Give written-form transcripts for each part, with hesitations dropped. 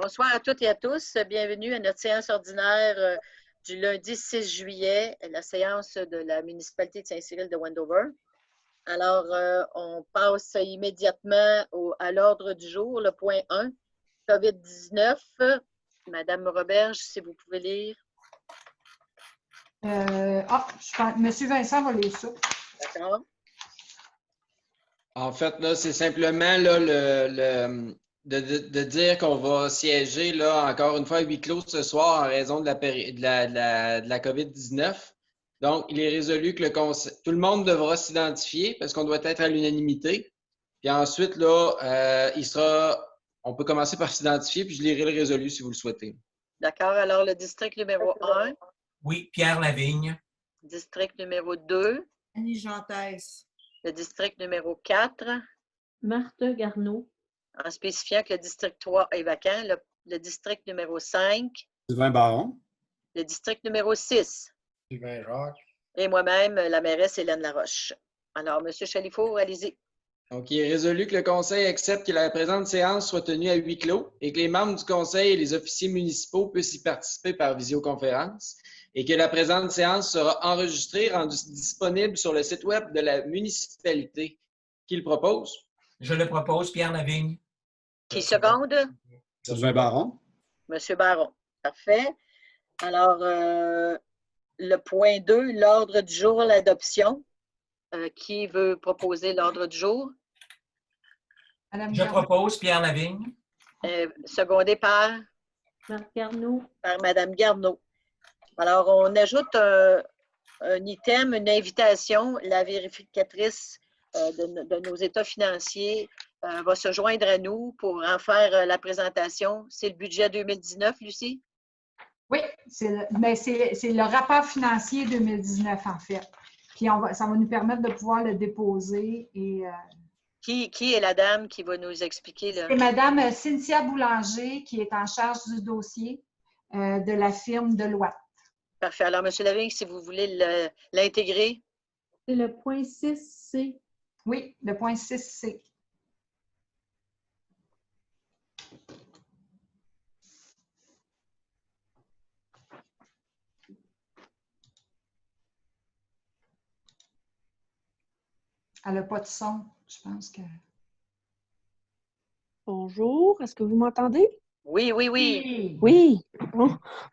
Bonsoir à toutes et à tous. Bienvenue à notre séance ordinaire du lundi 6 juillet, la séance de la municipalité de Saint-Cyril de Wendover. Alors, on passe immédiatement à l'ordre du jour, le point 1, COVID-19. Madame Roberge, si vous pouvez lire. Monsieur Vincent va lire ça. D'accord. En fait, là, c'est simplement là, de dire qu'on va siéger là, encore une fois à huis clos ce soir en raison de la COVID-19. Donc, il est résolu que tout le monde devra s'identifier parce qu'on doit être à l'unanimité. Puis ensuite, là, on peut commencer par s'identifier, puis je lirai le résolu si vous le souhaitez. D'accord. Alors, le district numéro 1. Oui, Pierre Lavigne. District numéro 2. Annie Jantès. Le district numéro 4. Marthe Garneau. En spécifiant que le district 3 est vacant. Le district numéro 5. Sylvain Baron. Le district numéro 6. Sylvain Jacques. Et moi-même, la mairesse Hélène Laroche. Alors, M. Chalifour, allez-y. Donc, il est résolu que le Conseil accepte que la présente séance soit tenue à huis clos et que les membres du Conseil et les officiers municipaux puissent y participer par visioconférence et que la présente séance sera enregistrée, rendue disponible sur le site web de la municipalité. Qui le propose? Je le propose, Pierre Lavigne. Qui seconde? Sylvain Baron. Monsieur Baron. Parfait. Alors, le point 2, l'ordre du jour, l'adoption. Qui veut proposer l'ordre du jour? Je propose, Pierre Lavigne. Secondé par? Marthe Garneau. Par Mme Garneau. Alors, on ajoute un item, une invitation. La vérificatrice de nos états financiers va se joindre à nous pour en faire la présentation. C'est le budget 2019, Lucie? Oui, c'est le rapport financier 2019, en fait. Puis ça va nous permettre de pouvoir le déposer. Et, Qui est la dame qui va nous expliquer? C'est Mme Cynthia Boulanger qui est en charge du dossier de la firme Deloitte. Parfait. Alors, M. Lavigne, si vous voulez l'intégrer. C'est le point 6C. Oui, le point 6C. Elle n'a pas de son, je pense que... Bonjour, est-ce que vous m'entendez? Oui, oui, oui. Oui.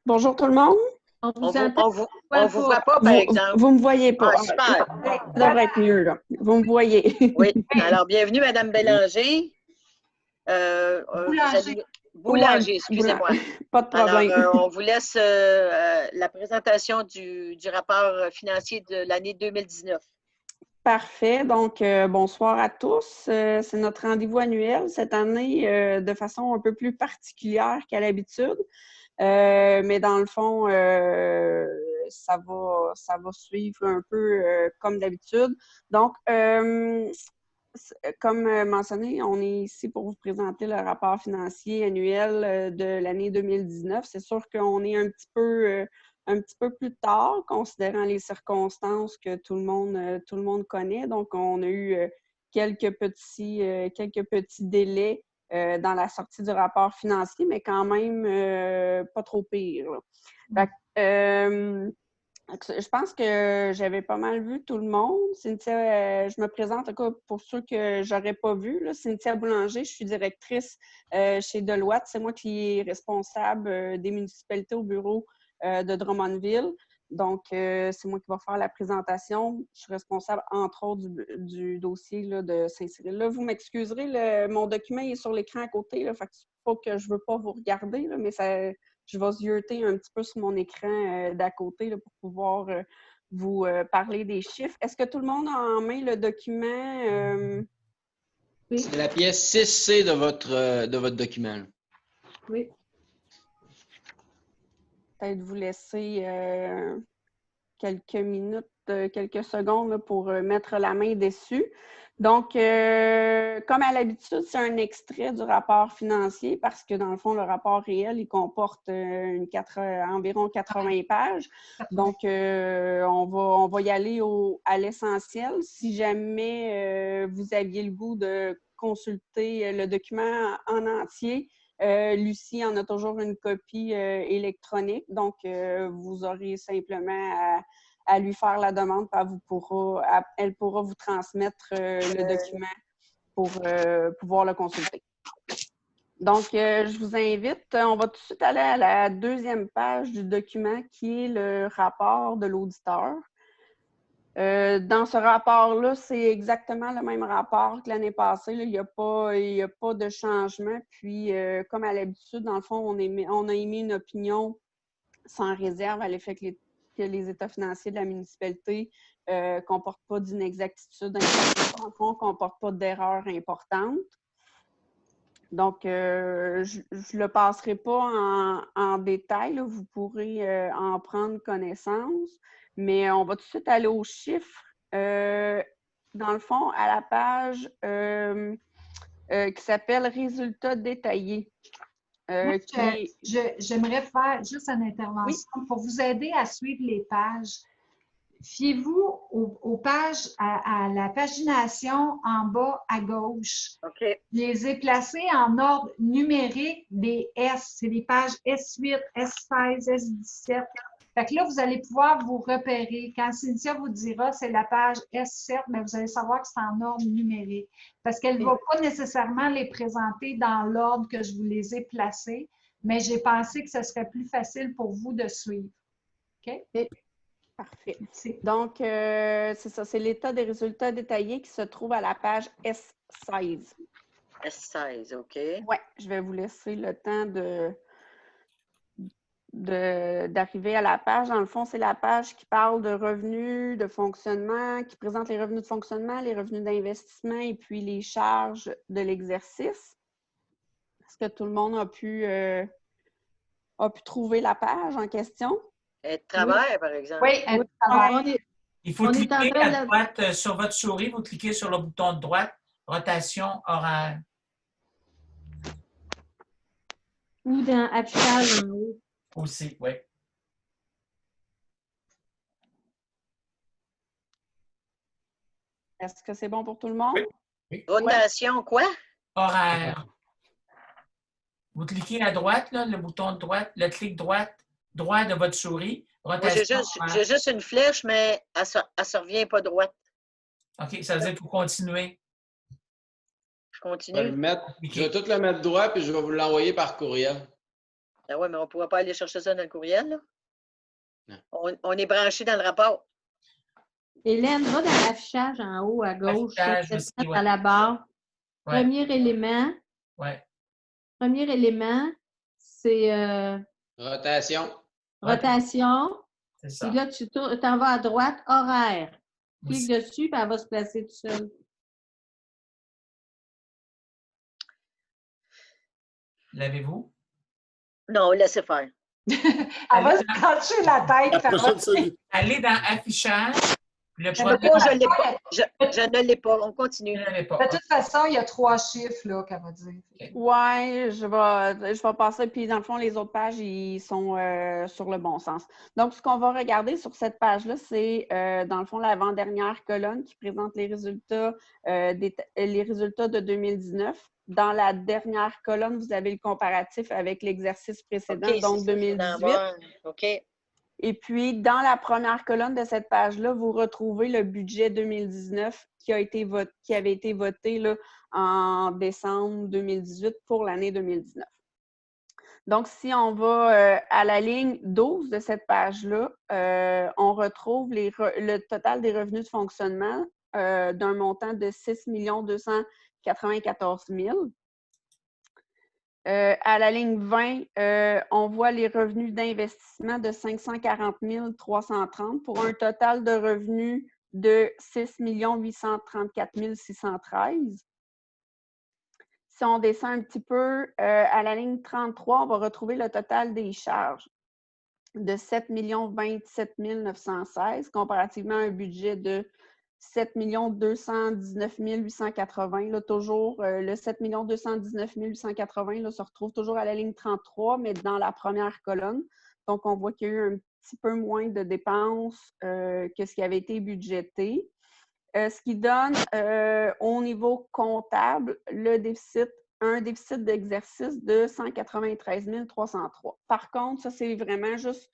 Bonjour tout le monde. On On vous entend. ne vous voit pas, par exemple. Vous ne me voyez pas. Ah, super. Ça devrait être mieux, là. Vous me voyez. Oui. Alors, bienvenue, Mme Bélanger. Boulanger, excusez-moi. Pas de problème. Alors, on vous laisse la présentation du rapport financier de l'année 2019. Parfait. Donc, bonsoir à tous. C'est notre rendez-vous annuel cette année de façon un peu plus particulière qu'à l'habitude. Mais dans le fond, ça va suivre un peu comme d'habitude. Donc, comme mentionné, on est ici pour vous présenter le rapport financier annuel de l'année 2019. C'est sûr qu'on est un petit peu plus tard, considérant les circonstances que tout le monde connaît. Donc, on a eu quelques petits délais dans la sortie du rapport financier, mais quand même pas trop pire. Fait, je pense que j'avais pas mal vu tout le monde. Cynthia, je me présente encore pour ceux que j'aurais pas vu. Là. Cynthia Boulanger, je suis directrice chez Deloitte. C'est moi qui est responsable des municipalités au bureau de Drummondville. Donc, c'est moi qui vais faire la présentation. Je suis responsable, entre autres, du dossier là, de Saint-Cyril. Là, vous m'excuserez, mon document est sur l'écran à côté. Là, fait que c'est pas que je veux pas vous regarder, là, mais je vais zioter un petit peu sur mon écran d'à côté là, pour pouvoir vous parler des chiffres. Est-ce que tout le monde a en main le document? Oui. C'est la pièce 6C de votre document. Oui. Peut-être vous laisser quelques minutes, quelques secondes là, pour mettre la main dessus. Donc, comme à l'habitude, c'est un extrait du rapport financier parce que, dans le fond, le rapport réel, il comporte environ 80 pages. Donc, on va y aller à l'essentiel. Si jamais vous aviez le goût de consulter le document en entier, Lucie en a toujours une copie électronique, donc vous aurez simplement à lui faire la demande, elle pourra vous transmettre le document pour pouvoir le consulter. Donc, je vous invite, on va tout de suite aller à la deuxième page du document qui est le rapport de l'auditeur. Dans ce rapport-là, c'est exactement le même rapport que l'année passée. Là. Il n'y a pas de changement. Puis, comme à l'habitude, dans le fond, on a émis une opinion sans réserve à l'effet que les états financiers de la municipalité ne comportent pas d'inexactitudes, dans le fond, ne comportent pas d'erreurs importantes. Donc, je ne le passerai pas en détail. Là. Vous pourrez en prendre connaissance. Mais on va tout de suite aller aux chiffres. Dans le fond, à la page qui s'appelle « Résultats détaillés ». J'aimerais faire juste une intervention pour vous aider à suivre les pages. Fiez-vous aux pages, à la pagination en bas à gauche. OK. Je les ai placées en ordre numérique des S. C'est les pages S8, S16, S17. Fait que là, vous allez pouvoir vous repérer. Quand Cynthia vous dira c'est la page S7, bien, vous allez savoir que c'est en ordre numérique. Parce qu'elle ne va pas nécessairement les présenter dans l'ordre que je vous les ai placés, mais j'ai pensé que ce serait plus facile pour vous de suivre. OK? Parfait. Donc, c'est ça, c'est l'état des résultats détaillés qui se trouve à la page S16. S16, OK. Oui, je vais vous laisser le temps d'arriver à la page. Dans le fond, c'est la page qui parle de revenus de fonctionnement, qui présente les revenus de fonctionnement, les revenus d'investissement et puis les charges de l'exercice. Est-ce que tout le monde a pu trouver la page en question? Elle est de travers, par exemple. Oui, elle est de travers. Il faut cliquer à droite sur votre souris, vous cliquez sur le bouton de droite, rotation horaire. Ou dans affichage en haut. Aussi, oui. Est-ce que c'est bon pour tout le monde? Oui. Rotation, quoi? Horaire. Vous cliquez à droite, là, le bouton de droite, le clic droit de votre souris. Rotation Moi, j'ai juste une flèche, mais elle ne se revient pas droite. OK, ça veut dire qu'il faut continuer. Je continue. Je vais tout le mettre droit, puis je vais vous l'envoyer par courriel. Ah ouais, mais on ne pourra pas aller chercher ça dans le courriel, là. Non. On est branché dans le rapport. Hélène, va dans l'affichage en haut à gauche, Aussi, à la barre. Ouais. Premier élément. Ouais. Premier élément, c'est Rotation. rotation. C'est ça. Puis là, tu t'en vas à droite, horaire. Clique dessus, puis elle va se placer tout seul. L'avez-vous? Non, laissez faire. Elle va se pencher la tête. Allez dans Affichage. Le Je ne l'ai pas. On continue. De toute façon, il y a 3 chiffres là qu'elle va dire. Oui, je vais passer. Puis, dans le fond, les autres pages, ils sont sur le bon sens. Donc, ce qu'on va regarder sur cette page-là, c'est, dans le fond, l'avant-dernière colonne qui présente les résultats de 2019. Dans la dernière colonne, vous avez le comparatif avec l'exercice précédent, donc 2018. OK. Et puis, dans la première colonne de cette page-là, vous retrouvez le budget 2019 qui avait été voté là, en décembre 2018 pour l'année 2019. Donc, si on va à la ligne 12 de cette page-là, on retrouve le total des revenus de fonctionnement d'un montant de 6 294 000. À la ligne 20, on voit les revenus d'investissement de 540 330 pour un total de revenus de 6 834 613. Si on descend un petit peu, à la ligne 33, on va retrouver le total des charges de 7 027 916 comparativement à un budget de 7 219 880. Là, toujours, le 7 219 880 là, se retrouve toujours à la ligne 33, mais dans la première colonne. Donc, on voit qu'il y a eu un petit peu moins de dépenses que ce qui avait été budgété. Ce qui donne, au niveau comptable, le déficit un déficit d'exercice de 193 303. Par contre, ça, c'est vraiment juste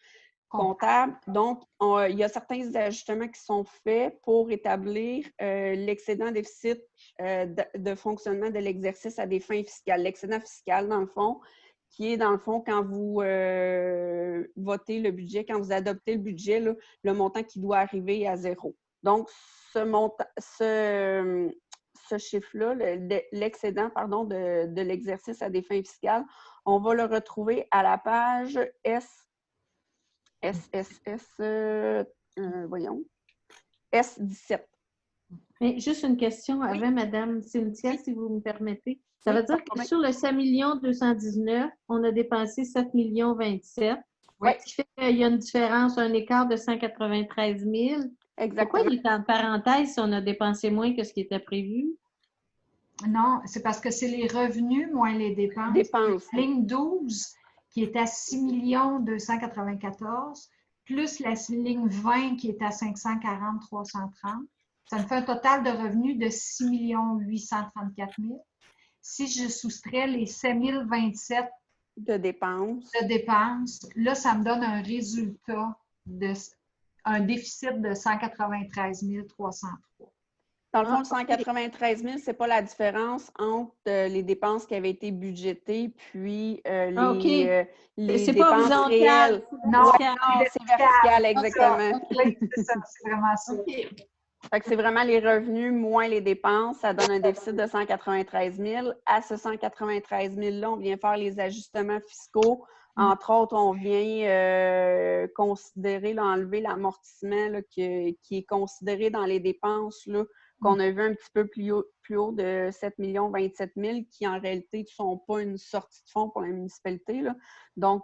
comptable. Donc, il y a certains ajustements qui sont faits pour établir l'excédent déficit de fonctionnement de l'exercice à des fins fiscales. L'excédent fiscal, dans le fond, qui est, dans le fond, quand vous votez le budget, quand vous adoptez le budget, là, le montant qui doit arriver à 0. Donc, ce chiffre-là, l'excédent, pardon, de l'exercice à des fins fiscales, on va le retrouver à la page voyons, S17. Mais juste une question avant, Madame Cynthia, si vous me permettez. Ça veut dire que sur le 5 219 000, on a dépensé 7 27 000. Oui. Ce qui fait qu'il y a une différence, un écart de 193 000. Exactement. Pourquoi il est en parenthèse si on a dépensé moins que ce qui était prévu? Non, c'est parce que c'est les revenus moins les dépenses. Ligne 12, qui est à 6 294 000, plus la ligne 20 qui est à 540 330. Ça me fait un total de revenus de 6 834 000. Si je soustrais les 7 027 de dépenses, là, ça me donne un résultat un déficit de 193 303. Dans le fond, le 193 000, ce n'est pas la différence entre les dépenses qui avaient été budgétées puis les dépenses réelles. Non, c'est vertical, exactement. Oui, c'est ça, c'est vraiment ça. Fait que c'est vraiment les revenus moins les dépenses. Ça donne un déficit de 193 000. À ce 193 000-là, on vient faire les ajustements fiscaux. Entre autres, on vient considérer, enlever l'amortissement qui est considéré dans les dépenses qu'on a vu un petit peu plus haut de 7 027 000 qui, en réalité, ne sont pas une sortie de fonds pour la municipalité. Là. Donc,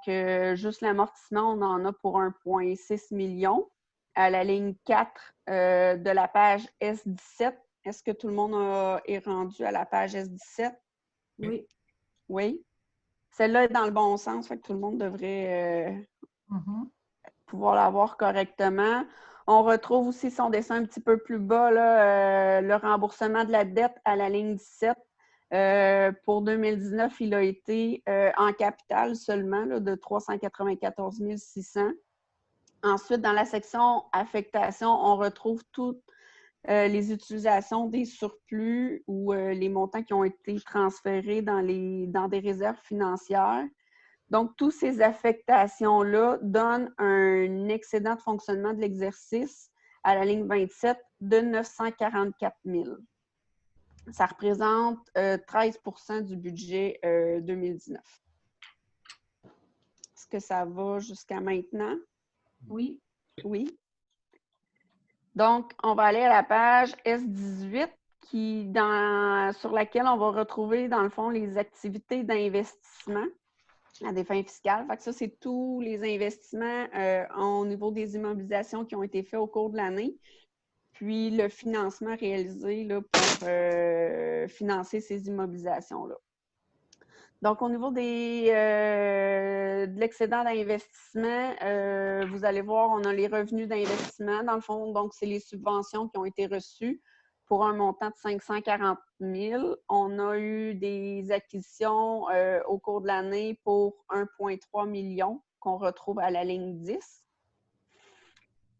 juste l'amortissement, on en a pour 1,6 million. À la ligne 4 de la page S17. Est-ce que tout le monde est rendu à la page S17? Oui. Oui. Celle-là est dans le bon sens, fait que tout le monde devrait pouvoir la voir correctement. On retrouve aussi son dessin un petit peu plus bas, là, le remboursement de la dette à la ligne 17. Pour 2019, il a été en capital seulement là, de 394 600. Ensuite, dans la section affectation, on retrouve toutes les utilisations des surplus ou les montants qui ont été transférés dans des réserves financières. Donc, toutes ces affectations-là donnent un excédent de fonctionnement de l'exercice à la ligne 27 de 944 000. Ça représente 13 % du budget 2019. Est-ce que ça va jusqu'à maintenant? Oui. Oui. Donc, on va aller à la page S18 sur laquelle on va retrouver, dans le fond, les activités d'investissement à des fins fiscales. Fait que ça, c'est tous les investissements au niveau des immobilisations qui ont été faits au cours de l'année, puis le financement réalisé là, pour financer ces immobilisations-là. Donc, au niveau de l'excédent d'investissement, vous allez voir, on a les revenus d'investissement. Dans le fond, donc, c'est les subventions qui ont été reçues pour un montant de 540 000. On a eu des acquisitions au cours de l'année pour 1,3 million qu'on retrouve à la ligne 10.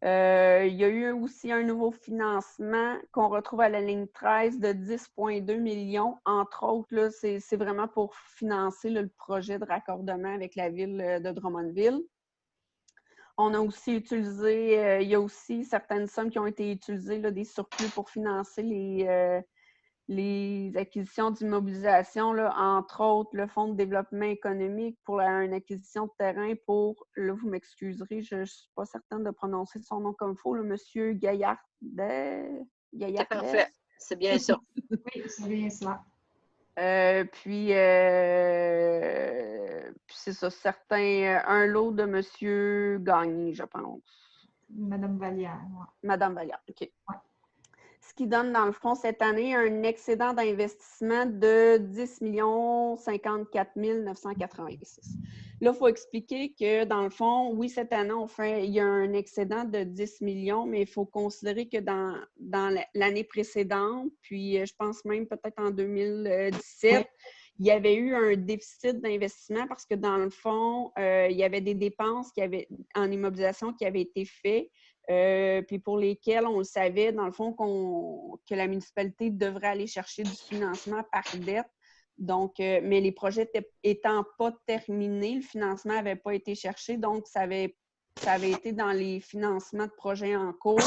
Il y a eu aussi un nouveau financement qu'on retrouve à la ligne 13 de 10,2 millions. Entre autres, là, c'est vraiment pour financer là, le projet de raccordement avec la ville de Drummondville. On a aussi utilisé, il y a aussi certaines sommes qui ont été utilisées, là, des surplus pour financer les acquisitions d'immobilisation, entre autres le Fonds de développement économique pour une acquisition de terrain pour, là, vous m'excuserez, je ne suis pas certaine de prononcer son nom comme il faut, le monsieur Gaillard. C'est parfait, c'est bien ça. Oui, c'est bien ça. Puis c'est ça, certains, un lot de monsieur Gagné, je pense. Madame Vallière. Ouais. Madame Vallière, OK. Ouais. Ce qui donne, dans le fond, cette année, un excédent d'investissement de 10 054 986. Là, il faut expliquer que, dans le fond, oui, cette année, il y a un excédent de 10 millions, mais il faut considérer que dans l'année précédente, puis je pense même peut-être en 2017, il y avait eu un déficit d'investissement parce que dans le fond, il y avait des dépenses en immobilisation qui avaient été faites, puis pour lesquelles on le savait, dans le fond, que la municipalité devrait aller chercher du financement par dette. Donc, mais les projets étant pas terminés, le financement n'avait pas été cherché, donc ça avait été dans les financements de projets en cours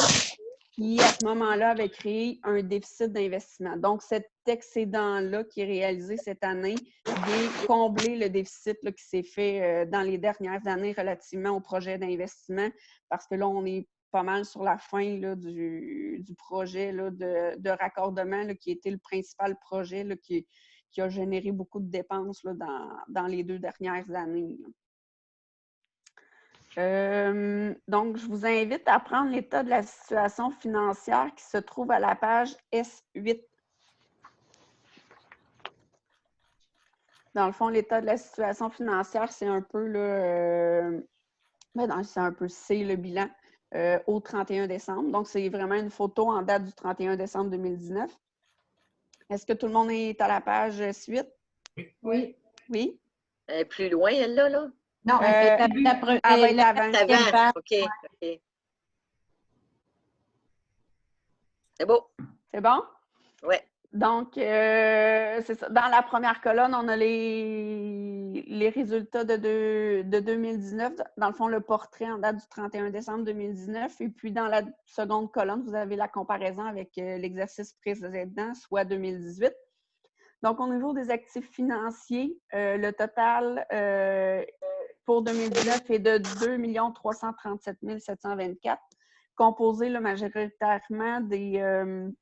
qui, à ce moment-là, avait créé un déficit d'investissement. Donc, cet excédent-là qui est réalisé cette année vient combler le déficit là, qui s'est fait dans les dernières années relativement au projet d'investissement, parce que là, on est pas mal sur la fin là, du projet là, de raccordement là, qui était le principal projet là, qui a généré beaucoup de dépenses là, dans les 2 dernières années. Donc, je vous invite à prendre l'état de la situation financière qui se trouve à la page S8. Dans le fond, l'état de la situation financière, c'est un peu c'est le bilan au 31 décembre. Donc, c'est vraiment une photo en date du 31 décembre 2019. Est-ce que tout le monde est à la page S8? Oui. Oui? Elle est plus loin, elle, là? Non, elle va être avant. Avant. OK. C'est beau. C'est bon? Oui. Donc, c'est ça. Dans la première colonne, on a les résultats de 2019. Dans le fond, le portrait en date du 31 décembre 2019. Et puis, dans la seconde colonne, vous avez la comparaison avec l'exercice précédent, soit 2018. Donc, au niveau des actifs financiers, le total pour 2019 est de 2 337 724, composé là, majoritairement de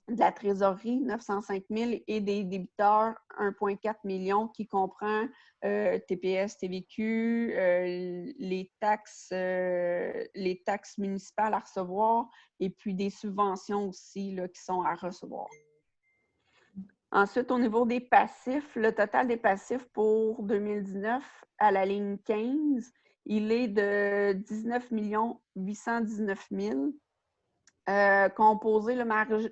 la trésorerie, 905 000, et des débiteurs, 1,4 million, qui comprend TPS, TVQ, les taxes municipales à recevoir, et puis des subventions aussi là, qui sont à recevoir. Ensuite, au niveau des passifs, le total des passifs pour 2019, à la ligne 15, il est de 19 819 000, composé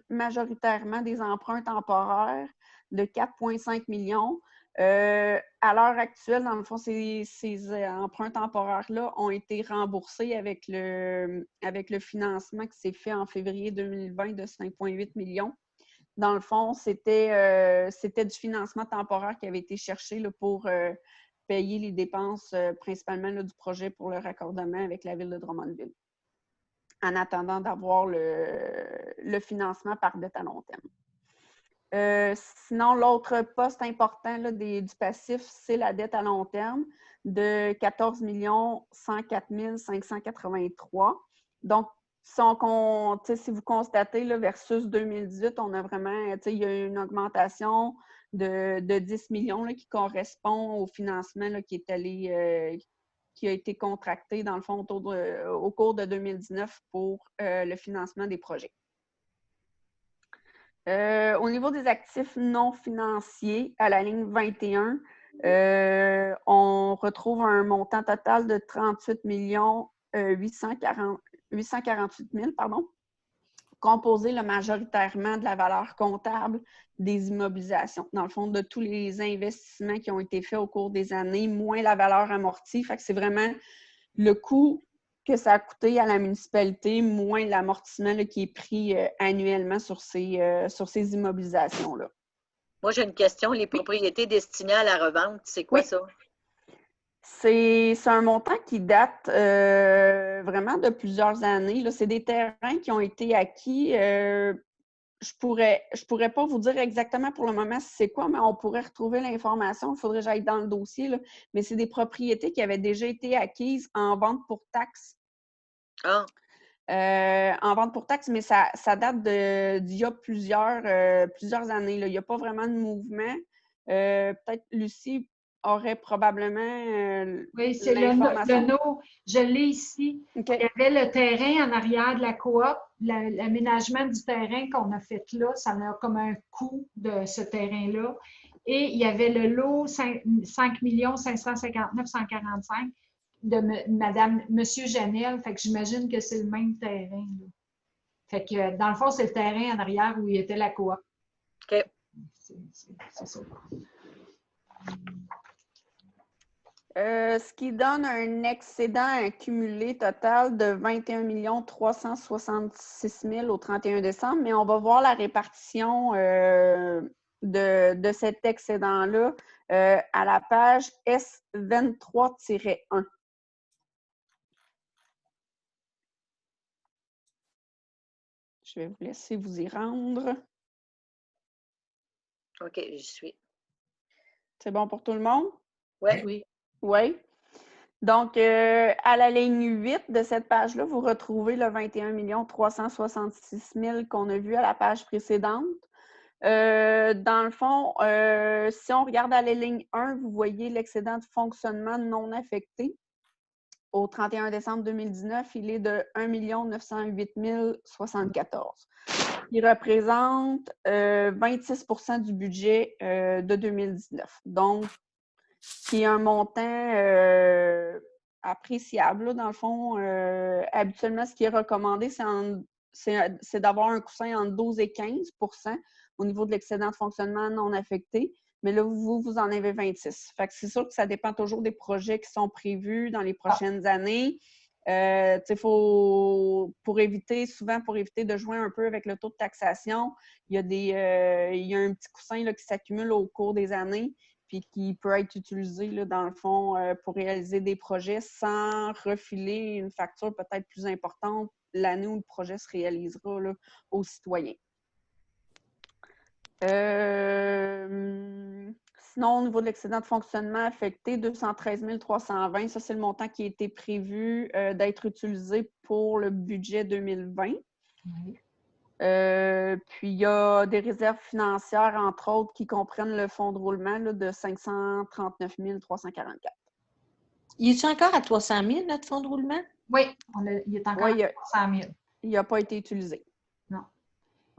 majoritairement des emprunts temporaires de 4,5 millions. À l'heure actuelle, dans le fond, ces emprunts temporaires-là ont été remboursés avec le financement qui s'est fait en février 2020 de 5,8 millions. Dans le fond, c'était du financement temporaire qui avait été cherché là, pour payer les dépenses principalement là, du projet pour le raccordement avec la ville de Drummondville, en attendant d'avoir le financement par dette à long terme. Sinon, l'autre poste important là, du passif, c'est la dette à long terme de 14 104 583. Donc, si vous constatez là, versus 2018, on a vraiment, il y a eu une augmentation de 10 millions là, qui correspond au financement là, qui a été contracté, dans le fond, au cours de 2019 pour le financement des projets. Au niveau des actifs non financiers, à la ligne 21, on retrouve un montant total de 38 848 000, composé là, majoritairement de la valeur comptable des immobilisations. Dans le fond, de tous les investissements qui ont été faits au cours des années, moins la valeur amortie. Fait que c'est vraiment le coût que ça a coûté à la municipalité, moins l'amortissement qui est pris annuellement sur ces immobilisations-là. Moi, j'ai une question. Les propriétés destinées à la revente, c'est quoi ça? C'est un montant qui date vraiment de plusieurs années. C'est des terrains qui ont été acquis. Je pourrais pas vous dire exactement pour le moment si c'est quoi, mais on pourrait retrouver l'information. Il faudrait que j'aille dans le dossier. Là. Mais c'est des propriétés qui avaient déjà été acquises en vente pour taxes. Ah. En vente pour taxes, mais ça date d'il y a plusieurs années. Là. Il n'y a pas vraiment de mouvement. Peut-être Lucie aurait probablement oui, c'est l'information. Je l'ai ici. Okay. Il y avait le terrain en arrière de la coop, l'aménagement du terrain qu'on a fait là, ça a comme un coût de ce terrain-là. Et il y avait le lot 5 559 145 de Monsieur Janel. Fait que j'imagine que c'est le même terrain. Là. Fait que dans le fond, c'est le terrain en arrière où il était la coop. OK. C'est ça. Ce qui donne un excédent accumulé total de 21 366 000 au 31 décembre, mais on va voir la répartition de cet excédent-là à la page S23-1. Je vais vous laisser vous y rendre. OK, j'y suis. C'est bon pour tout le monde? Ouais. Oui. Oui. Donc, à la ligne 8 de cette page-là, vous retrouvez le 21 366 000 qu'on a vu à la page précédente. Dans le fond, si on regarde à la ligne 1, vous voyez l'excédent de fonctionnement non affecté. Au 31 décembre 2019, il est de 1 908 074, qui représente 26 % du budget de 2019. Donc, qui est un montant appréciable. Là, dans le fond, habituellement, ce qui est recommandé, c'est d'avoir un coussin entre 12 et 15 % au niveau de l'excédent de fonctionnement non affecté. Mais là, vous en avez 26. Fait que c'est sûr que ça dépend toujours des projets qui sont prévus dans les prochaines années. Pour éviter de jouer un peu avec le taux de taxation, il y a un petit coussin là, qui s'accumule au cours des années puis qui peut être utilisé, là, dans le fond, pour réaliser des projets sans refiler une facture peut-être plus importante l'année où le projet se réalisera là, aux citoyens. Sinon, au niveau de l'excédent de fonctionnement affecté, 213 320, ça, c'est le montant qui a été prévu d'être utilisé pour le budget 2020. Oui. Puis, il y a des réserves financières, entre autres, qui comprennent le fonds de roulement là, de 539 344. Il est encore à 300 000, notre fonds de roulement? Oui, il est encore à 300 000. Il n'a pas été utilisé. Non.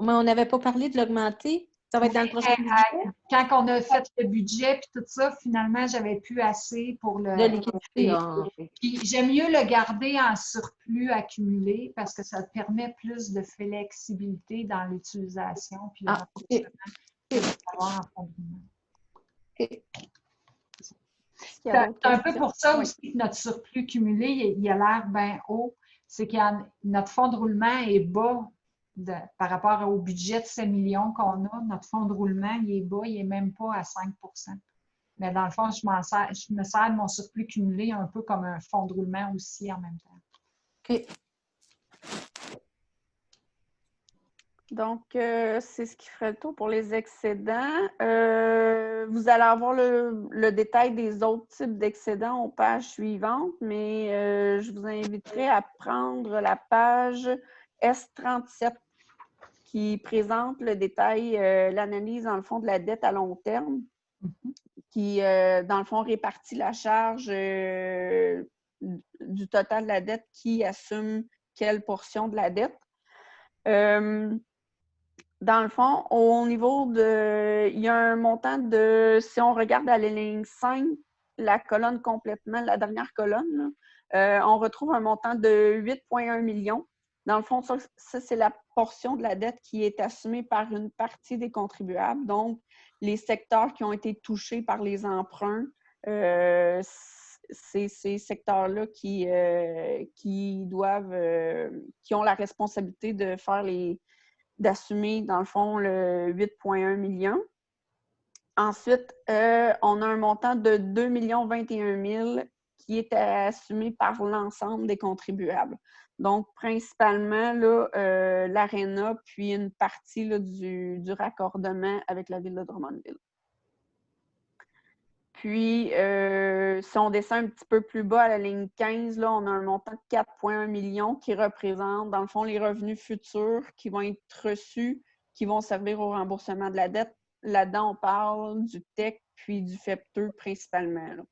Mais on n'avait pas parlé de l'augmenter. Ça va être dans le prochain budget? Quand on a fait le budget puis tout ça, finalement, j'avais plus assez pour le... De liquidité. Puis j'aime mieux le garder en surplus accumulé parce que ça te permet plus de flexibilité dans l'utilisation puis le remboursement en fonds de roulement. Okay. C'est un peu pour ça aussi que notre surplus cumulé, il a l'air bien haut. C'est que notre fonds de roulement est bas par rapport au budget de 7 millions qu'on a. Notre fonds de roulement, il est bas, il n'est même pas à 5 %. Mais dans le fond, je me sers de mon surplus cumulé un peu comme un fonds de roulement aussi en même temps. OK. Donc, c'est ce qui ferait le tour pour les excédents. Vous allez avoir le détail des autres types d'excédents aux pages suivantes, mais je vous inviterai à prendre la page S37 qui présente le détail, l'analyse dans le fond de la dette à long terme, qui, dans le fond, répartit la charge du total de la dette, qui assume quelle portion de la dette. Dans le fond, au niveau de... Il y a un montant de... Si on regarde à la ligne 5, la colonne complètement, la dernière colonne, là, on retrouve un montant de 8,1 millions. Dans le fond, ça c'est la portion de la dette qui est assumée par une partie des contribuables. Donc, les secteurs qui ont été touchés par les emprunts, c'est ces secteurs-là qui ont la responsabilité de faire d'assumer, dans le fond, le 8,1 millions. Ensuite, on a un montant de 2 021 000 qui est assumé par l'ensemble des contribuables. Donc, principalement, l'ARENA, puis une partie là, du raccordement avec la ville de Drummondville. Puis, si on descend un petit peu plus bas à la ligne 15, là, on a un montant de 4,1 millions qui représente, dans le fond, les revenus futurs qui vont être reçus, qui vont servir au remboursement de la dette. Là-dedans, on parle du TEC puis du FEPTE principalement, là,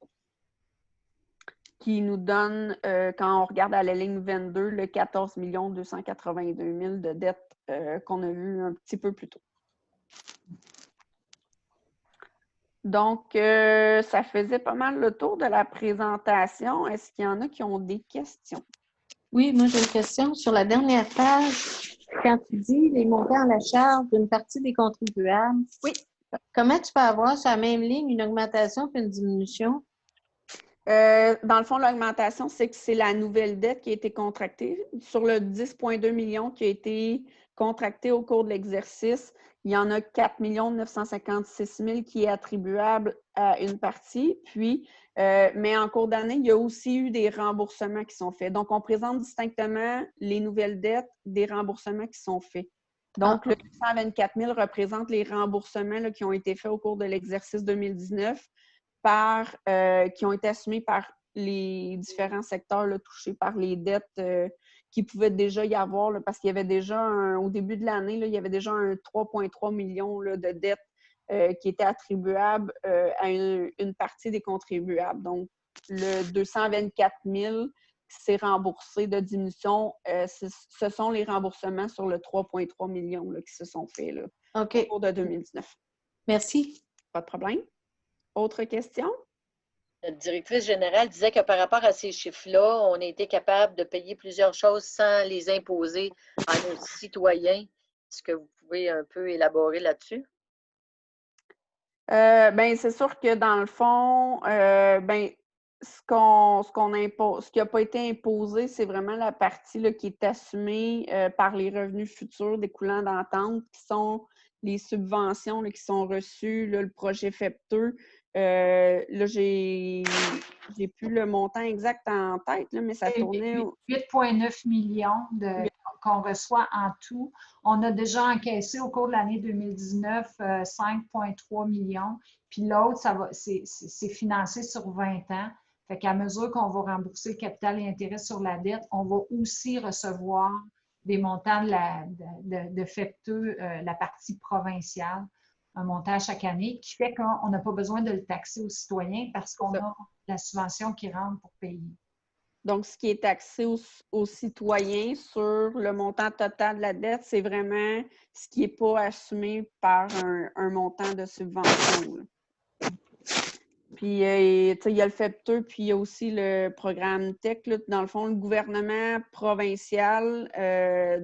qui nous donne, quand on regarde à la ligne 22, le 14 282 000 de dettes qu'on a vu un petit peu plus tôt. Donc, ça faisait pas mal le tour de la présentation. Est-ce qu'il y en a qui ont des questions? Oui, moi j'ai une question. Sur la dernière page, quand tu dis les montants à la charge d'une partie des contribuables, oui. Comment tu peux avoir sur la même ligne une augmentation puis une diminution? Dans le fond, l'augmentation, c'est que c'est la nouvelle dette qui a été contractée. Sur le 10,2 millions qui a été contracté au cours de l'exercice, il y en a 4 956 000 qui est attribuable à une partie. Puis, mais en cours d'année, il y a aussi eu des remboursements qui sont faits. Donc, on présente distinctement les nouvelles dettes des remboursements qui sont faits. Donc, le 124 000 représente les remboursements là, qui ont été faits au cours de l'exercice 2019 qui ont été assumés par les différents secteurs là, touchés par les dettes qui pouvaient déjà y avoir, là, parce qu'il y avait déjà, au début de l'année, il y avait déjà un 3,3 millions là, de dettes qui étaient attribuables à une partie des contribuables. Donc, le 224 000 qui s'est remboursé de diminution, ce sont les remboursements sur le 3,3 millions là, qui se sont faits là, au cours de 2019. Merci. Pas de problème. Autre question? Notre directrice générale disait que par rapport à ces chiffres-là, on a été capable de payer plusieurs choses sans les imposer à nos citoyens. Est-ce que vous pouvez un peu élaborer là-dessus? Ben, c'est sûr que dans le fond, ben, ce qui n'a pas été imposé, c'est vraiment la partie là, qui est assumée par les revenus futurs découlant d'entente, qui sont les subventions là, qui sont reçues, là, le projet FEP2. Là, j'ai plus le montant exact en tête, là, mais ça tournait... 8,9 millions qu'on reçoit en tout. On a déjà encaissé au cours de l'année 2019 5,3 millions. Puis l'autre, c'est financé sur 20 ans. Fait qu'à mesure qu'on va rembourser le capital et intérêt sur la dette, on va aussi recevoir des montants de FEP2, la partie provinciale, un montant chaque année, qui fait qu'on n'a pas besoin de le taxer aux citoyens parce qu'on a la subvention qui rentre pour payer. Donc, ce qui est taxé aux citoyens sur le montant total de la dette, c'est vraiment ce qui n'est pas assumé par un montant de subvention. Là. Puis, il y a le FEP2, puis il y a aussi le programme TEC. Là. Dans le fond, le gouvernement provincial,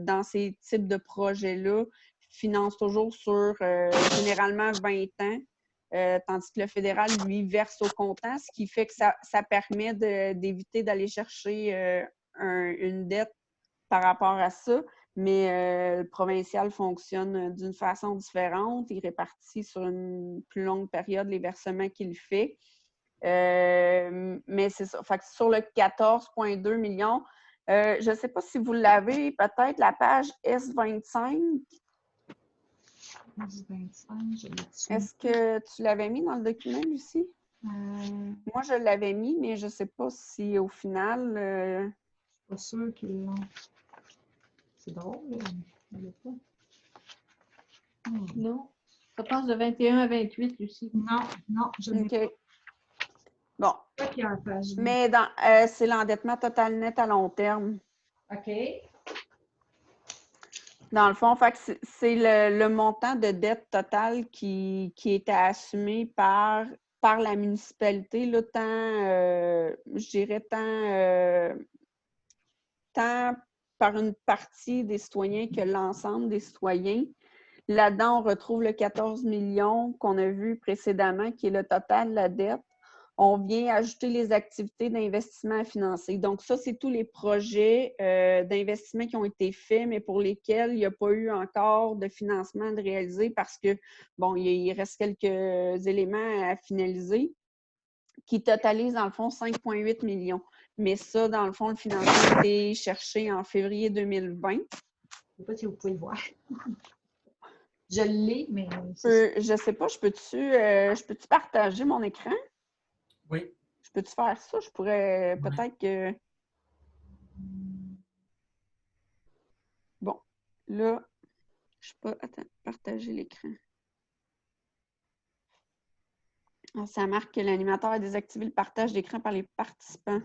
dans ces types de projets-là, finance toujours sur généralement 20 ans, tandis que le fédéral, lui, verse au comptant, ce qui fait que ça permet d'éviter d'aller chercher une dette par rapport à ça. Mais le provincial fonctionne d'une façon différente. Il répartit sur une plus longue période les versements qu'il fait. Mais c'est ça. Fait que sur le 14,2 millions, je ne sais pas si vous l'avez, peut-être la page S25. S25, je l'ai dessus. Est-ce que tu l'avais mis dans le document, Lucie? Moi, je l'avais mis, mais je ne sais pas si au final... Je ne suis pas sûre qu'ils l'ont. C'est drôle, là. Non. Ça passe de 21 à 28, Lucie. Non, je l'ai pas. Bon. Mais c'est l'endettement total net à long terme. OK. Dans le fond, c'est le montant de dette totale qui est assumé par la municipalité, là, je dirais tant par une partie des citoyens que l'ensemble des citoyens. Là-dedans, on retrouve le 14 millions qu'on a vu précédemment, qui est le total de la dette. On vient ajouter les activités d'investissement à financer. Donc, ça, c'est tous les projets d'investissement qui ont été faits, mais pour lesquels il n'y a pas eu encore de financement de réaliser parce que, bon, il reste quelques éléments à finaliser qui totalisent, dans le fond, 5,8 millions. Mais ça, dans le fond, le financement a été cherché en février 2020. Je ne sais pas si vous pouvez le voir. Je l'ai, mais... Je ne sais pas, je peux-tu partager mon écran? Oui. Je peux-tu faire ça? Je pourrais peut-être que... Bon, là, je peux... Attends, partager l'écran. Ça marque que l'animateur a désactivé le partage d'écran par les participants.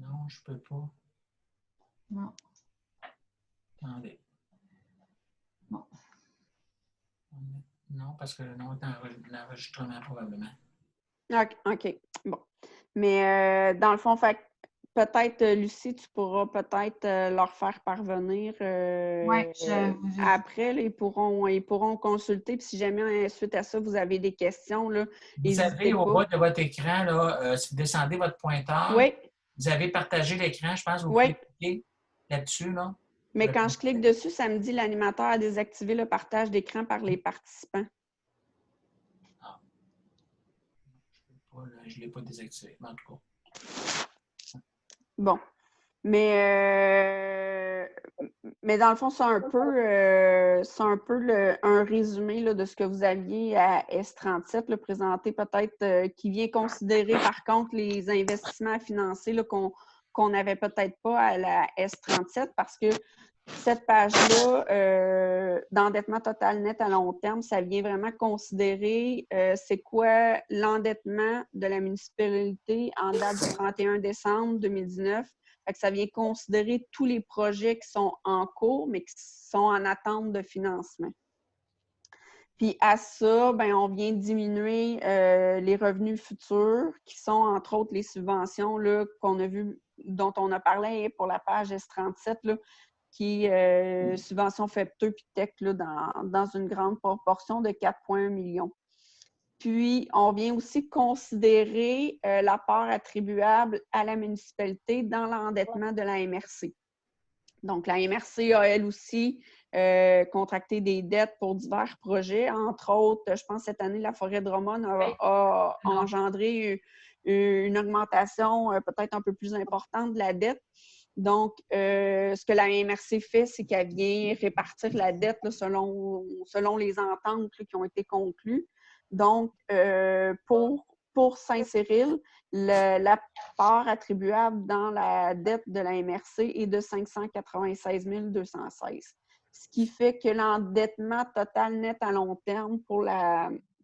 Non, je peux pas. Non. Attendez. Non. Non, parce que non, l'enregistrement probablement. OK. Bon. Mais dans le fond, fait peut-être, Lucie, tu pourras peut-être leur faire parvenir après. Là, ils pourront consulter. Puis si jamais, suite à ça, vous avez des questions, là, Vous avez au bas de votre écran, là, si vous descendez votre pointeur, oui. Vous avez partagé l'écran, je pense. Vous oui. pouvez cliquer là-dessus. Là. Mais quand je clique dessus, ça me dit l'animateur a désactivé le partage d'écran par les participants. Ah. Je ne l'ai pas désactivé, mais en tout cas. Bon. Mais dans le fond, c'est un peu un résumé là, de ce que vous aviez à S37, là, présenté peut-être, qui vient considérer par contre les investissements financiers qu'on n'avait peut-être pas à la S37 parce que cette page-là, d'endettement total net à long terme, ça vient vraiment considérer c'est quoi l'endettement de la municipalité en date du 31 décembre 2019. Fait que ça vient considérer tous les projets qui sont en cours, mais qui sont en attente de financement. Puis à ça, ben, on vient diminuer les revenus futurs, qui sont entre autres les subventions là, qu'on a vu, dont on a parlé pour la page S37, là, qui est subvention FEPTE puis TEC là, dans une grande proportion de 4,1 millions. Puis, on vient aussi considérer la part attribuable à la municipalité dans l'endettement de la MRC. Donc, la MRC a, elle aussi, contracté des dettes pour divers projets. Entre autres, je pense cette année, la forêt de Drummond a engendré une augmentation peut-être un peu plus importante de la dette. Donc, ce que la MRC fait, c'est qu'elle vient répartir la dette là, selon les ententes là, qui ont été conclues. Donc, pour Saint-Cyril, la part attribuable dans la dette de la MRC est de 596 216. Ce qui fait que l'endettement total net à long terme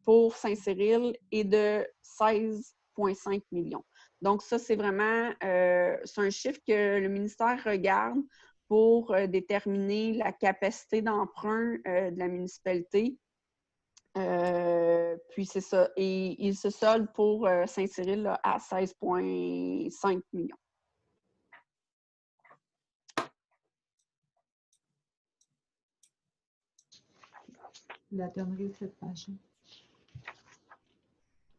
pour Saint-Cyril est de 16,5 millions. Donc, ça, c'est vraiment c'est un chiffre que le ministère regarde pour déterminer la capacité d'emprunt de la municipalité. Puis, c'est ça. Et il se solde pour Saint-Cyril là, à 16,5 millions. La donnerie de cette page.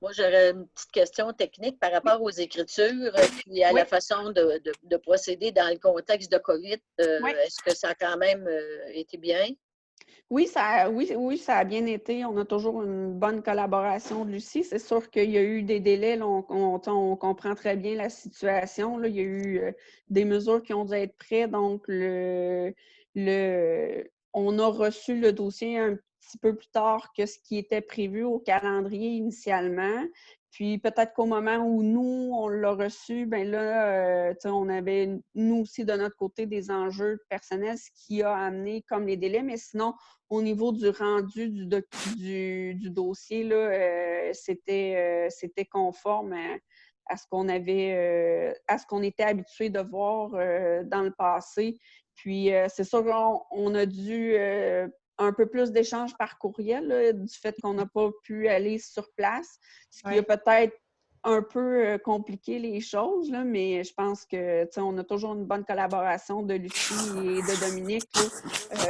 Moi, j'aurais une petite question technique par rapport aux écritures puis à la façon de procéder dans le contexte de COVID. Est-ce que ça a quand même été bien? Oui, ça a bien été. On a toujours une bonne collaboration de Lucie. C'est sûr qu'il y a eu des délais. Là, on comprend très bien la situation. Là. Il y a eu des mesures qui ont dû être prêtes. Donc, on a reçu le dossier un petit peu plus tard que ce qui était prévu au calendrier initialement. Puis peut-être qu'au moment où nous, on l'a reçu, bien là, on avait, nous aussi, de notre côté, des enjeux personnels, ce qui a amené comme les délais. Mais sinon, au niveau du rendu du dossier, là, c'était conforme à ce qu'on avait, à ce qu'on était habitué de voir dans le passé. Puis, c'est sûr qu'on a dû un peu plus d'échanges par courriel là, du fait qu'on n'a pas pu aller sur place, ce qui a peut-être un peu compliqué les choses, là, mais je pense que on a toujours une bonne collaboration de Lucie et de Dominique là,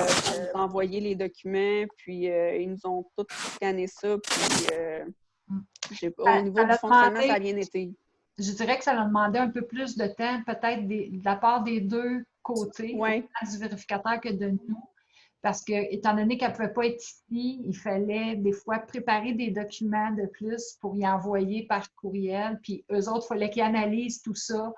pour nous envoyer les documents, puis ils nous ont tous scanné ça, puis au niveau du fonctionnement, ça a bien été. Je dirais que ça a demandé un peu plus de temps, peut-être de la part des deux côtés, autant du vérificateur que de nous. Parce que, étant donné qu'elle ne pouvait pas être ici, il fallait des fois préparer des documents de plus pour y envoyer par courriel. Puis eux autres, il fallait qu'ils analysent tout ça.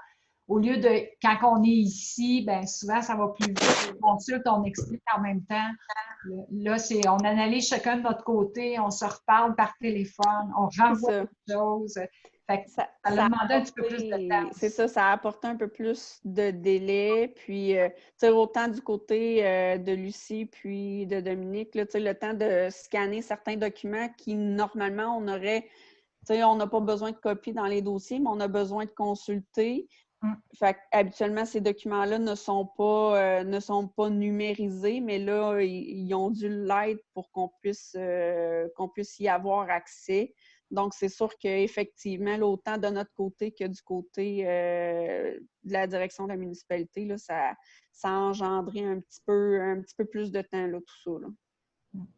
Au lieu de, quand on est ici, bien souvent, ça va plus vite. On consulte, on explique en même temps. Là, on analyse chacun de notre côté, on se reparle par téléphone, on renvoie des choses. Fait que ça a demandé un petit peu plus de temps. C'est ça, ça a apporté un peu plus de délai. Puis, autant du côté de Lucie puis de Dominique, là, le temps de scanner certains documents qui, normalement, on n'a pas besoin de copier dans les dossiers, mais on a besoin de consulter. Fait habituellement, ces documents-là ne sont pas numérisés, mais là, ils ont dû l'être pour qu'on puisse y avoir accès. Donc, c'est sûr qu'effectivement, autant de notre côté que du côté de la direction de la municipalité, là, ça a engendré un petit peu plus de temps, là, tout ça. Là.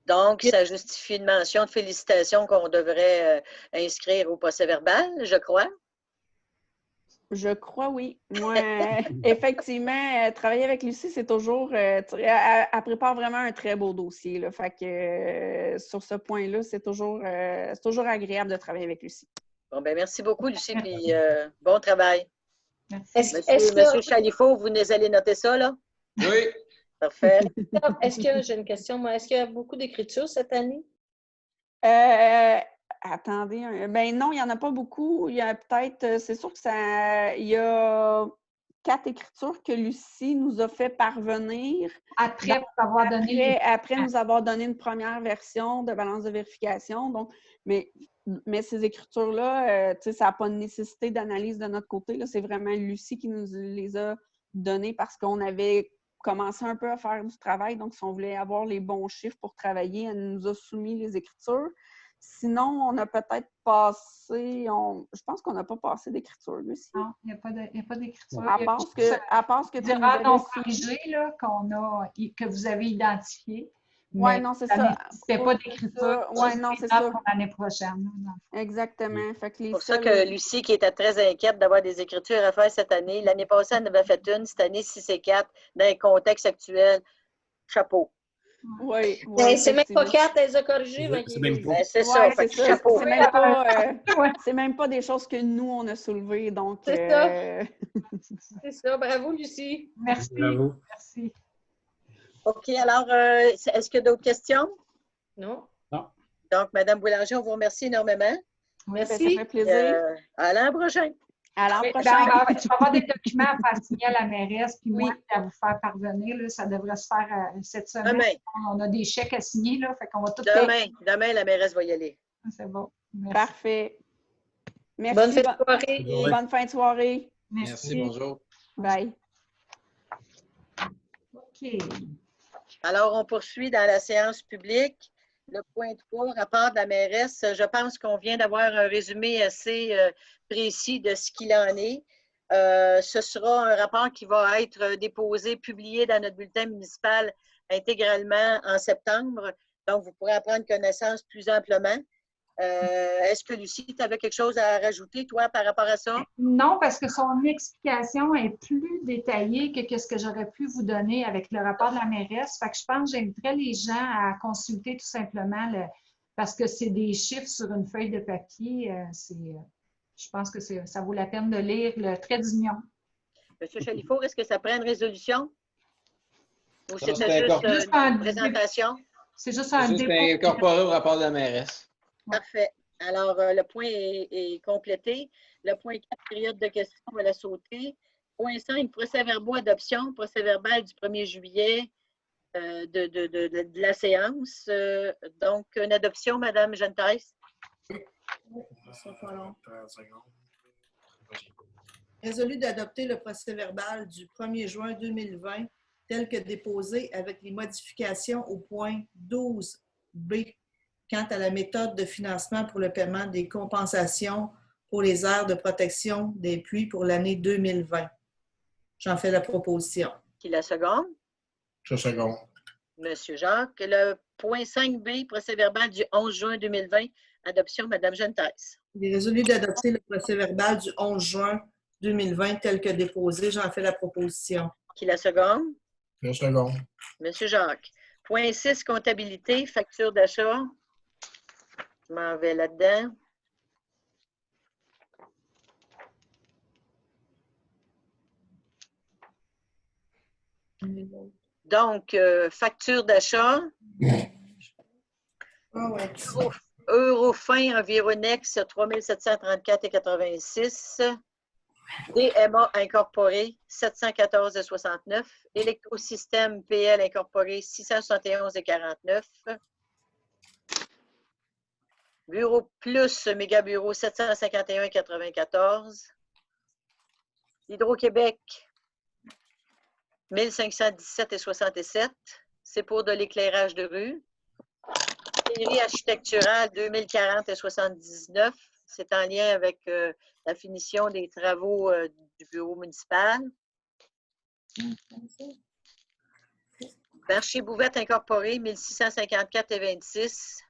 Donc, ça justifie une mention de félicitations qu'on devrait inscrire au procès-verbal, je crois. Je crois, oui. Moi, effectivement, travailler avec Lucie, c'est toujours... elle prépare vraiment un très beau dossier. Là, fait que sur ce point-là, c'est toujours agréable de travailler avec Lucie. Bon, ben merci beaucoup, Lucie, puis bon travail. Merci. Monsieur Chalifot, vous allez noter ça, là? Oui. Parfait. J'ai une question, moi. Est-ce qu'il y a beaucoup d'écriture cette année? Attendez, ben non, il n'y en a pas beaucoup. Il y a peut-être, c'est sûr il y a 4 écritures que Lucie nous a fait parvenir. Après nous avoir donné une première version de balance de vérification. Donc, mais ces écritures-là, ça n'a pas de nécessité d'analyse de notre côté. Là. C'est vraiment Lucie qui nous les a données parce qu'on avait commencé un peu à faire du travail. Donc, si on voulait avoir les bons chiffres pour travailler, elle nous a soumis les écritures. Sinon, on a peut-être passé... je pense qu'on n'a pas passé d'écriture, Lucie. Non, il n'y a pas d'écriture. À part ce que tu nous avais corrigé, là, que vous avez identifié. Oui, non, c'est ça. Il n'y a pas d'écriture. Oui, non, c'est ça. Pour l'année prochaine. Exactement. C'est pour ça que Lucie, qui était très inquiète d'avoir des écritures à faire cette année, l'année passée, elle en avait fait une. Cette année, 6 et 4, dans le contexte actuel. Chapeau. Oui. C'est même pas 4, elle les a corrigées. C'est ça, chapeau. C'est même pas des choses que nous, on a soulevées. Donc, c'est ça. C'est ça. Bravo, Lucie. Merci. Bravo. Merci. OK, alors, est-ce qu'il y a d'autres questions? Non. Donc, Mme Boulanger, on vous remercie énormément. Merci. Ça fait plaisir. À l'an prochain. À l'an prochain. Tu vas avoir des documents à faire signer à la mairesse, puis moi, à vous faire parvenir. Là, ça devrait se faire cette semaine. Demain. On a des chèques à signer, là, fait qu'on va tout Demain, la mairesse va y aller. C'est bon. Merci. Parfait. Merci. Bonne fin de soirée. Bonne fin de soirée. Merci, bonjour. Bye. OK. Alors, on poursuit dans la séance publique. Le point 3, rapport de la mairesse. Je pense qu'on vient d'avoir un résumé assez précis de ce qu'il en est. Ce sera un rapport qui va être déposé, publié dans notre bulletin municipal intégralement en septembre. Donc, vous pourrez en prendre connaissance plus amplement. Est-ce que, Lucie, tu avais quelque chose à rajouter, toi, par rapport à ça? Non, parce que son explication est plus détaillée que ce que j'aurais pu vous donner avec le rapport de la mairesse. Fait que je pense que j'inviterais les gens à consulter tout simplement parce que c'est des chiffres sur une feuille de papier. Je pense que ça vaut la peine de lire le trait d'union. Monsieur Chalifot, est-ce que ça prend une résolution? Ou c'était juste une présentation? C'est juste un dépôt. C'est incorporé au rapport de la mairesse. Parfait. Alors, le point est complété. Le point 4, période de questions, on va la sauter. Point 5, procès-verbaux adoption, procès-verbal du 1er juillet de la séance. Donc, une adoption, Mme Gentès. Résolu d'adopter le procès-verbal du 1er juin 2020 tel que déposé avec les modifications au point 12B quant à la méthode de financement pour le paiement des compensations pour les aires de protection des pluies pour l'année 2020. J'en fais la proposition. Qui la seconde? Je seconde. Monsieur Jacques. Le point 5B, procès-verbal du 11 juin 2020, adoption, Mme Gentès. Il est résolu d'adopter le procès-verbal du 11 juin 2020 tel que déposé. J'en fais la proposition. Qui la seconde? Je seconde. Monsieur Jacques. Point 6, comptabilité, facture d'achat. Je m'en vais là-dedans. Donc, facture d'achat. Eurofin Environex 3734,86. DMA Incorporé 714,69. Électrosystème PL Incorporé 671,49. Bureau Plus Méga Bureau 751,94. Hydro-Québec, 1517,67. C'est pour de l'éclairage de rue. Ingénierie architecturale, 2040,79. C'est en lien avec la finition des travaux du bureau municipal. Marché Bouvette incorporé, 1654,26.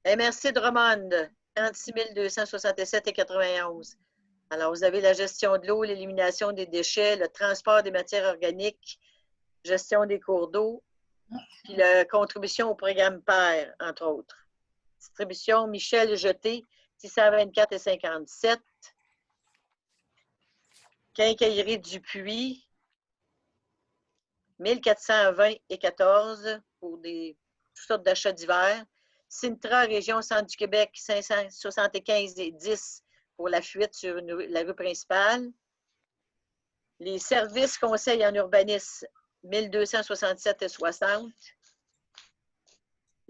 MRC Drummond, 36 267,91. Alors, vous avez la gestion de l'eau, l'élimination des déchets, le transport des matières organiques, gestion des cours d'eau, puis la contribution au programme PER, entre autres. Distribution Michel Jeté, 624,57. Quincaillerie Dupuis, 1420,14 pour toutes sortes d'achats divers. Sintra, région Centre du Québec, 575,10 pour la fuite sur la rue principale. Les services conseils en urbanisme, 1267,60.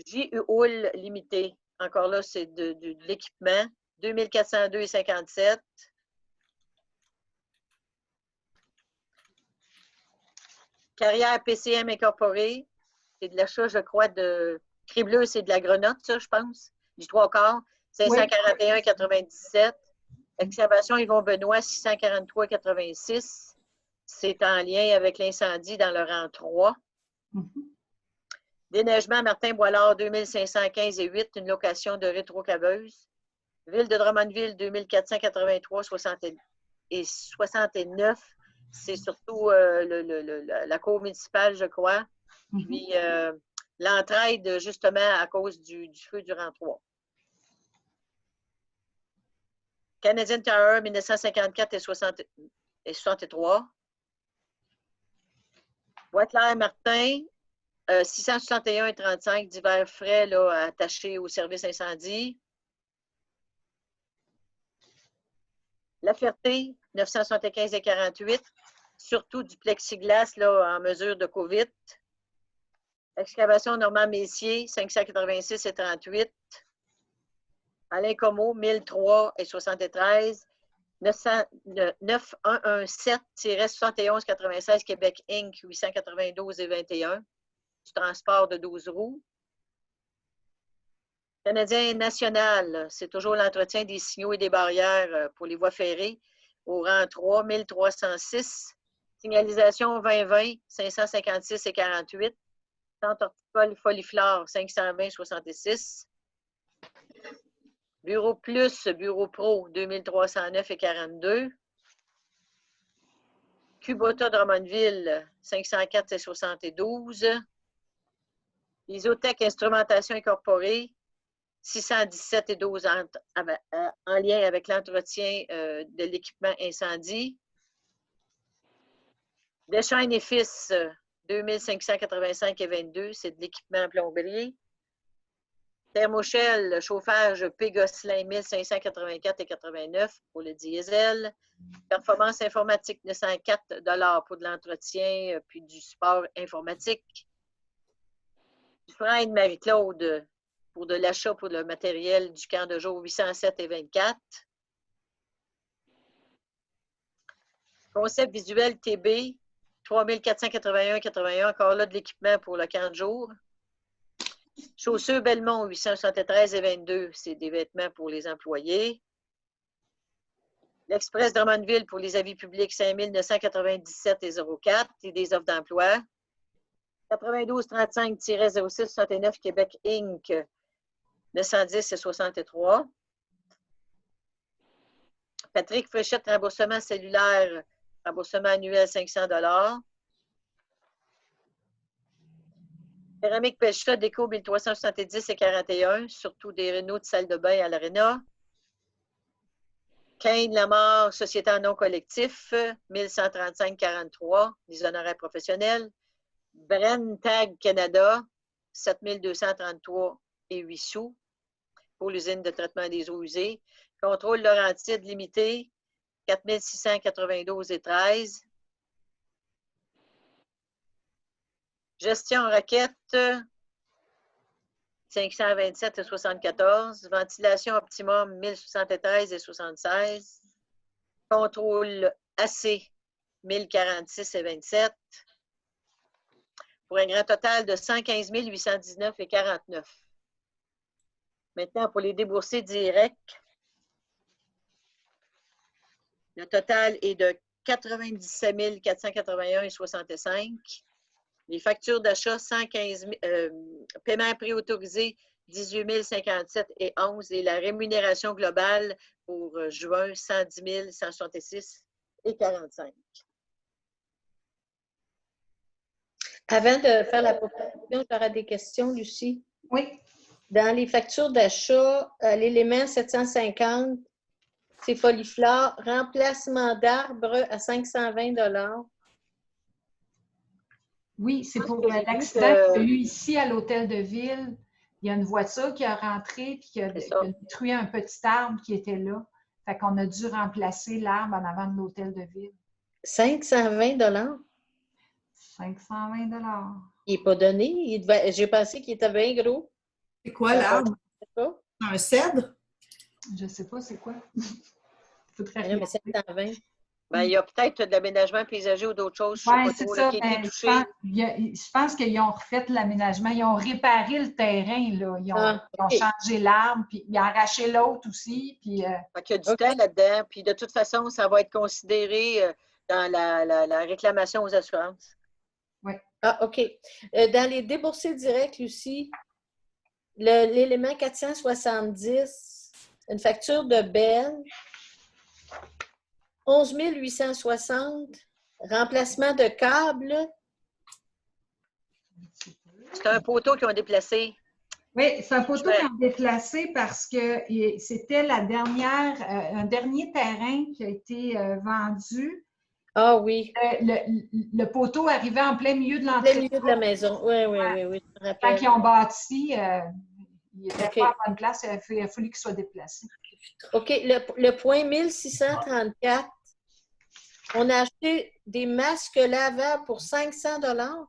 J.U.O.L. limité, encore là, c'est de l'équipement, 2402,57. Carrière PCM incorporée, c'est de l'achat, je crois, de Cribleux, c'est de la Grenotte, ça, je pense, du 3/4, 541,97. Excavation Yvon Benoît, 643,86. C'est en lien avec l'incendie dans le rang 3. Déneigement Martin Boilard, 2515,8, une location de rétrocaveuse. Ville de Drummondville, 2483,69. C'est surtout la cour municipale, je crois. Puis l'entraide, justement, à cause du feu du rang 3. Canadian Tower, 1954,63. Boîte-Lair Martin, 661,35, divers frais là, attachés au service incendie. La Ferté, 975,48, surtout du plexiglas là, en mesure de COVID. Excavation Normand Messier, 586,38. Alain Comeau, 1003,73. 9117-7196 Québec Inc. 892,21. Du transport de 12 roues. Canadien National, c'est toujours l'entretien des signaux et des barrières pour les voies ferrées au rang 3, 1306. Signalisation 2020, 556,48. Centre horticole Foliflore, 520,66. Bureau Plus, Bureau Pro, 2309,42. Kubota Drummondville, 504,72. Isotech Instrumentation Incorporée, 617,12 en lien avec l'entretien de l'équipement incendie. Deschênes et Fils, 2585,22, c'est de l'équipement plomberie. Thermoshell, chauffage P. Gosselin, 1584,89 pour le diesel. Performance informatique, 904 pour de l'entretien puis du support informatique. Dufresne Marie-Claude pour de l'achat pour le matériel du camp de jour, 807,24. Concept visuel TB, 3481,81, encore là de l'équipement pour le camp de jour. Chaussures Belmont, 873,22, c'est des vêtements pour les employés. L'Express Drummondville pour les avis publics, 5997,04 et des offres d'emploi. 9235-0669 Québec Inc. 910,63. Patrick Fréchette, remboursement cellulaire, remboursement annuel 500 $. Céramique Pelcha, déco 1370,41, surtout des rénaux de salle de bain à l'Arena. Kane Lamar, société en nom collectif, 1135,43, les honoraires professionnels. Bren Tag Canada, 7233,08 sous pour l'usine de traitement des eaux usées. Contrôle Laurentide limité, 4692,13. Gestion Raquette, 527,74. Ventilation Optimum, 1073,76. Contrôle AC, 1046,27 pour un grand total de 115 819,49. Maintenant, pour les déboursés directs, le total est de 97 481,65. Les factures d'achat, 115 000, paiement préautorisé, 18 057,11. Et la rémunération globale pour juin, 110 166,45. Avant de faire la proposition, j'aurai des questions, Lucie. Oui. Dans les factures d'achat, l'élément 750, c'est Foliflore, remplacement d'arbres à 520 $. Oui, c'est pour l'accident qu'il y a eu ici à l'hôtel de ville. Il y a une voiture qui a rentré et qui a détruit un petit arbre qui était là. Fait qu'on a dû remplacer l'arbre en avant de l'hôtel de ville. 520 $? 520 $. Il n'est pas donné. J'ai pensé qu'il était bien gros. C'est quoi l'arbre? Un cèdre? Je ne sais pas, c'est quoi? Faudrait mais 520. Ben, il y a peut-être de l'aménagement paysager ou d'autres choses, Oui, c'est ça. qui a été touché. Je pense qu'ils ont refait l'aménagement. Ils ont réparé le terrain. Là. Ils ont changé l'arbre, puis ils ont arraché l'autre aussi. Puis, il y a du temps là-dedans. Puis de toute façon, ça va être considéré dans la réclamation aux assurances. Oui. Ah, OK. Dans les déboursés directs, Lucie, l'élément 470, une facture de Bell, 11 860, remplacement de câble. C'est un poteau qu'ils ont déplacé. Oui, c'est un poteau qu'ils ont déplacé parce que c'était un dernier terrain qui a été vendu. Ah oui. Le poteau arrivait en plein milieu de l'entrée. En plein milieu de la maison. Oui. Quand ils ont bâti, il n'était pas à bonne place, il a fallu qu'il soit déplacé. OK. Le point 1634, on a acheté des masques lavables pour 500 $.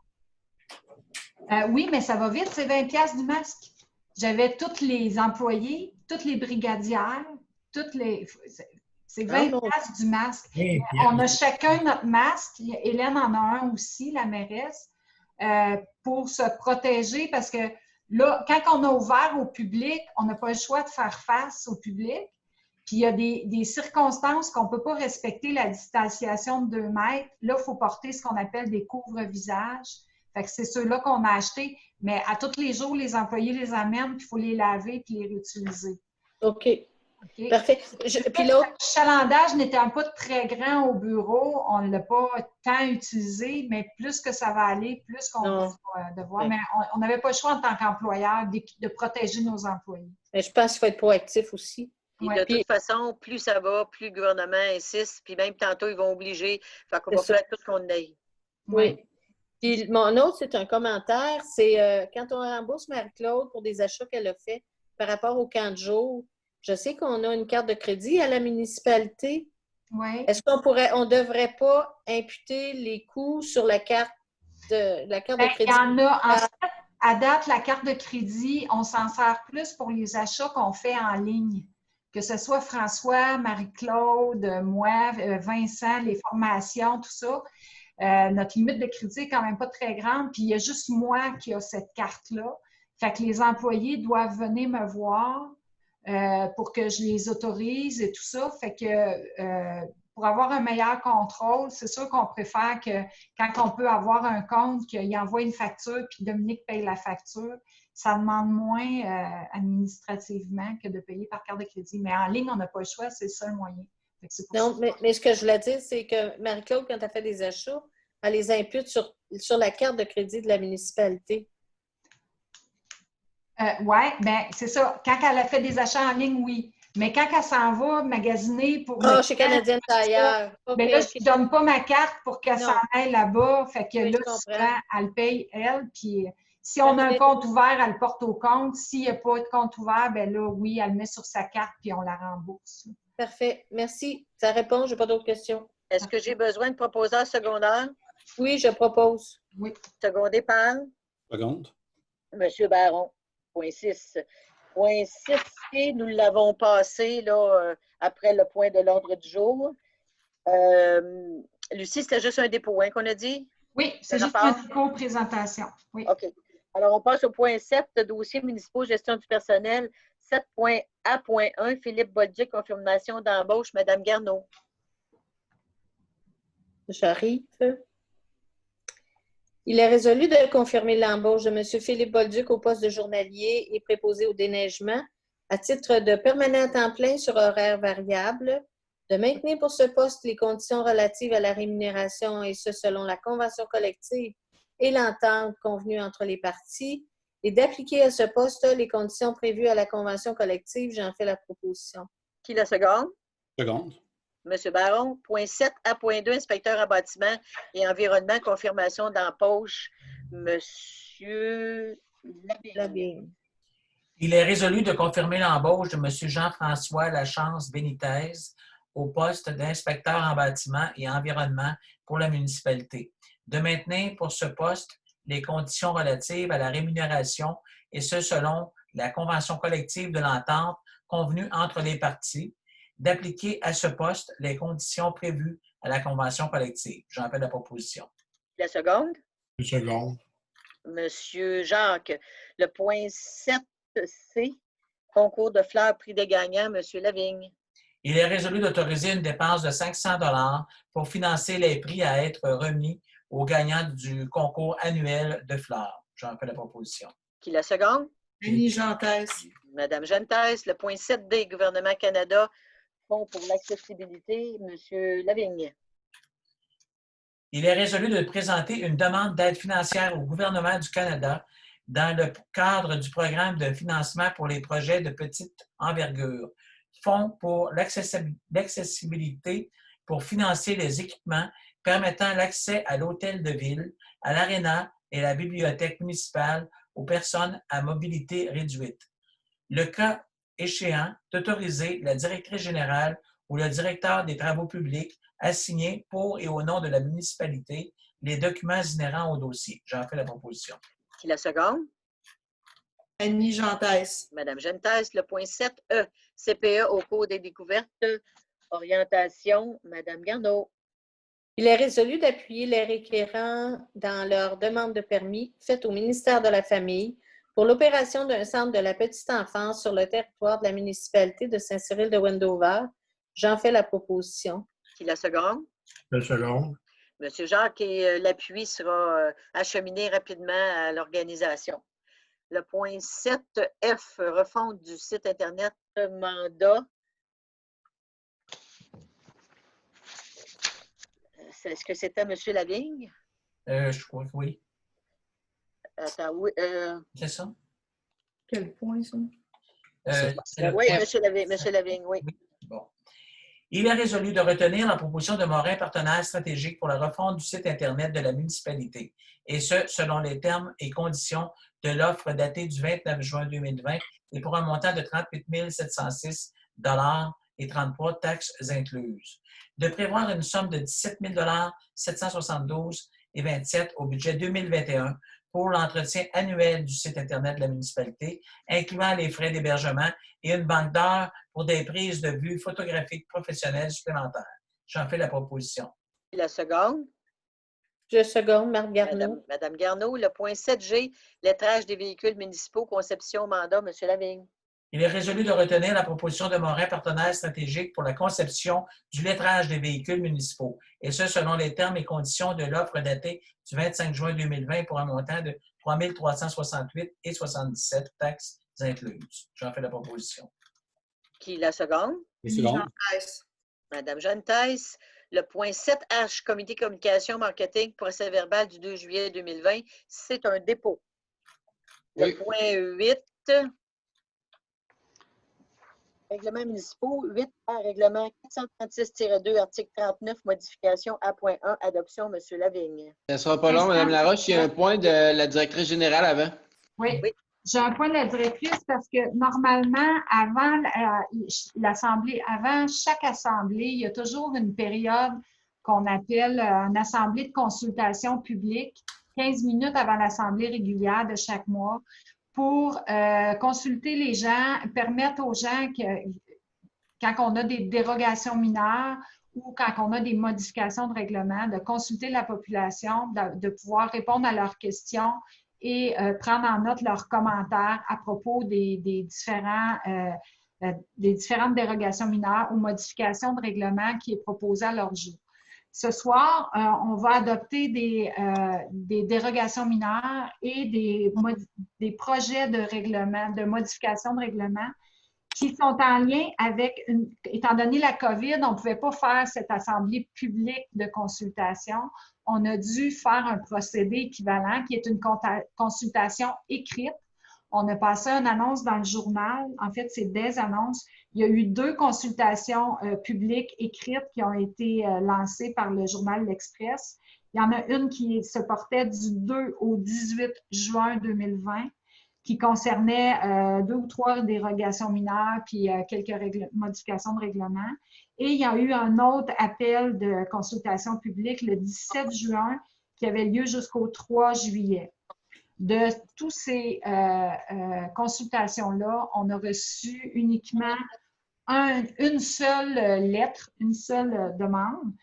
Oui, mais ça va vite, c'est 20 $ du masque. J'avais tous les employés, toutes les brigadières, c'est 20 $ du masque. On a chacun notre masque. Hélène en a un aussi, la mairesse, pour se protéger parce que là, quand on a ouvert au public, on n'a pas le choix de faire face au public. Puis il y a des circonstances qu'on ne peut pas respecter la distanciation de 2 mètres. Là, il faut porter ce qu'on appelle des couvre-visages. Fait que c'est ceux-là qu'on a achetés. Mais à tous les jours, les employés les amènent, puis il faut les laver puis les réutiliser. OK. Parfait. Puis l'autre. Le chalandage n'était pas très grand au bureau. On ne l'a pas tant utilisé, mais plus que ça va aller, plus qu'on va devoir. Mais on n'avait pas le choix en tant qu'employeur de protéger nos employés. Mais je pense qu'il faut être proactif aussi. Puis de toute façon, plus ça va, plus le gouvernement insiste. Puis même tantôt, ils vont obliger. Fait qu'on va faire tout ce qu'on aille. Oui. Puis mon autre, c'est un commentaire. C'est quand on rembourse Marie-Claude pour des achats qu'elle a fait par rapport au camp de jour. Je sais qu'on a une carte de crédit à la municipalité. Oui. Est-ce qu'on ne devrait pas imputer les coûts sur la carte de crédit? Il y en a. En fait, à date, la carte de crédit, on s'en sert plus pour les achats qu'on fait en ligne. Que ce soit François, Marie-Claude, moi, Vincent, les formations, tout ça. Notre limite de crédit n'est quand même pas très grande. Puis il y a juste moi qui a cette carte-là. Fait que les employés doivent venir me voir pour que je les autorise et tout ça. Fait que pour avoir un meilleur contrôle, c'est sûr qu'on préfère que quand on peut avoir un compte, qu'il envoie une facture puis Dominique paye la facture, ça demande moins administrativement que de payer par carte de crédit. Mais en ligne, on n'a pas le choix, c'est le seul moyen. Non, mais ce que je voulais dire, c'est que Marie-Claude, quand elle fait des achats, elle les impute sur la carte de crédit de la municipalité. Oui, bien, c'est ça. Quand elle a fait des achats en ligne, oui. Mais quand elle s'en va magasiner pour... chez Canadienne Tire. Mais là, je ne donne pas ma carte pour qu'elle s'en aille là-bas. Fait que là, souvent, elle paye, elle. Puis si on a un compte ouvert, elle le porte au compte. S'il n'y a pas de compte ouvert, bien là, oui, elle le met sur sa carte puis on la rembourse. Parfait. Merci. Ça répond. Je n'ai pas d'autres questions. Est-ce que j'ai besoin de proposeurs secondaires? Oui, je propose. Oui. Secondé par? Seconde. Monsieur Baron. Point 6. Point 6, nous l'avons passé là, après le point de l'ordre du jour. Lucie, c'était juste un dépôt, hein, qu'on a dit? Oui, c'est Le juste rapport? une co-présentation. Oui. OK. Alors, on passe au point 7, dossiers municipaux, gestion du personnel. 7.A.1, Philippe Bolduc, confirmation d'embauche, Mme Garneau. J'arrive. Il est résolu de confirmer l'embauche de M. Philippe Bolduc au poste de journalier et préposé au déneigement à titre de permanent à temps plein sur horaire variable, de maintenir pour ce poste les conditions relatives à la rémunération et ce selon la convention collective et l'entente convenue entre les parties et d'appliquer à ce poste les conditions prévues à la convention collective. J'en fais la proposition. Qui la seconde? Seconde. M. Baron. Point 7 à point 2, inspecteur à bâtiment et environnement, confirmation d'embauche, M. Lavigne. Il est résolu de confirmer l'embauche de M. Jean-François Lachance Benitez au poste d'inspecteur en bâtiment et environnement pour la municipalité, de maintenir pour ce poste les conditions relatives à la rémunération et ce selon la convention collective de l'entente convenue entre les parties, d'appliquer à ce poste les conditions prévues à la convention collective. J'en fais la proposition. La seconde? Une seconde. Monsieur Jacques. Le point 7C, concours de fleurs, prix des gagnants, Monsieur Lavigne. Il est résolu d'autoriser une dépense de 500 $ pour financer les prix à être remis aux gagnants du concours annuel de fleurs. J'en fais la proposition. Qui la seconde? Annie Gentès. Madame Gentès. Le point 7D, gouvernement Canada, fonds pour l'accessibilité, Monsieur Lavigne. Il est résolu de présenter une demande d'aide financière au gouvernement du Canada dans le cadre du programme de financement pour les projets de petite envergure, fonds pour l'accessibilité pour financer les équipements permettant l'accès à l'hôtel de ville, à l'aréna et la bibliothèque municipale aux personnes à mobilité réduite. Le cas échéant d'autoriser la directrice générale ou le directeur des travaux publics à signer pour et au nom de la municipalité les documents inhérents au dossier. J'en fais la proposition. Qui la seconde? Annie Gentès. Madame Gentès. Le point 7E, CPE au cours des découvertes, orientation, Madame Garneau. Il est résolu d'appuyer les requérants dans leur demande de permis faite au ministère de la Famille pour l'opération d'un centre de la petite enfance sur le territoire de la municipalité de Saint-Cyril-de-Wendover. J'en fais la proposition. Qui la seconde? La seconde. Monsieur Jacques, et l'appui sera acheminé rapidement à l'organisation. Le point 7F, refonte du site Internet mandat. Est-ce que c'était M. Lavigne? Je crois que oui. Attends, oui. C'est ça? Quel point, ça? Oui, M. Lavigne, oui. Bon. Il est résolu de retenir la proposition de Morin, partenaire stratégique pour la refonte du site Internet de la municipalité, et ce, selon les termes et conditions de l'offre datée du 29 juin 2020 et pour un montant de 38 706 $ et 33 taxes incluses. De prévoir une somme de 17 772,27 au budget 2021 pour l'entretien annuel du site Internet de la municipalité, incluant les frais d'hébergement et une banque d'heures pour des prises de vue photographiques professionnelles supplémentaires. J'en fais la proposition. La seconde? Je seconde, Marc Garneau. Madame Garneau. Le point 7G, lettrage des véhicules municipaux, conception, mandat, M. Lavigne. Il est résolu de retenir la proposition de Morin, partenaire stratégique pour la conception du lettrage des véhicules municipaux, et ce, selon les termes et conditions de l'offre datée du 25 juin 2020 pour un montant de 3 368,77 taxes incluses. J'en fais la proposition. Qui la seconde? Madame Gentès. Le point 7H, comité communication marketing, procès verbal du 2 juillet 2020, c'est un dépôt. Le point 8, règlements municipaux, 8A, règlement 436-2, article 39, modification A.1, adoption, M. Lavigne. Ça ne sera pas long, Mme Laroche. Il y a un point de la directrice générale avant. Oui. J'ai un point de la directrice parce que normalement, avant l'Assemblée, avant chaque Assemblée, il y a toujours une période qu'on appelle une Assemblée de consultation publique, 15 minutes avant l'Assemblée régulière de chaque mois, pour consulter les gens, permettre aux gens que, quand on a des dérogations mineures ou quand on a des modifications de règlement, de consulter la population, de pouvoir répondre à leurs questions et prendre en note leurs commentaires à propos des différentes dérogations mineures ou modifications de règlement qui est proposé à leur jour. Ce soir, on va adopter des dérogations mineures et des projets de règlement, de modification de règlement qui sont en lien avec, étant donné la COVID, on ne pouvait pas faire cette assemblée publique de consultation. On a dû faire un procédé équivalent qui est une consultation écrite. On a passé une annonce dans le journal. En fait, c'est des annonces. Il y a eu 2 consultations publiques écrites qui ont été lancées par le journal L'Express. Il y en a une qui se portait du 2 au 18 juin 2020, qui concernait 2 ou 3 dérogations mineures puis quelques modifications de règlement. Et il y a eu un autre appel de consultation publique le 17 juin qui avait lieu jusqu'au 3 juillet. De toutes ces consultations-là, on a reçu uniquement une seule lettre, une seule demande,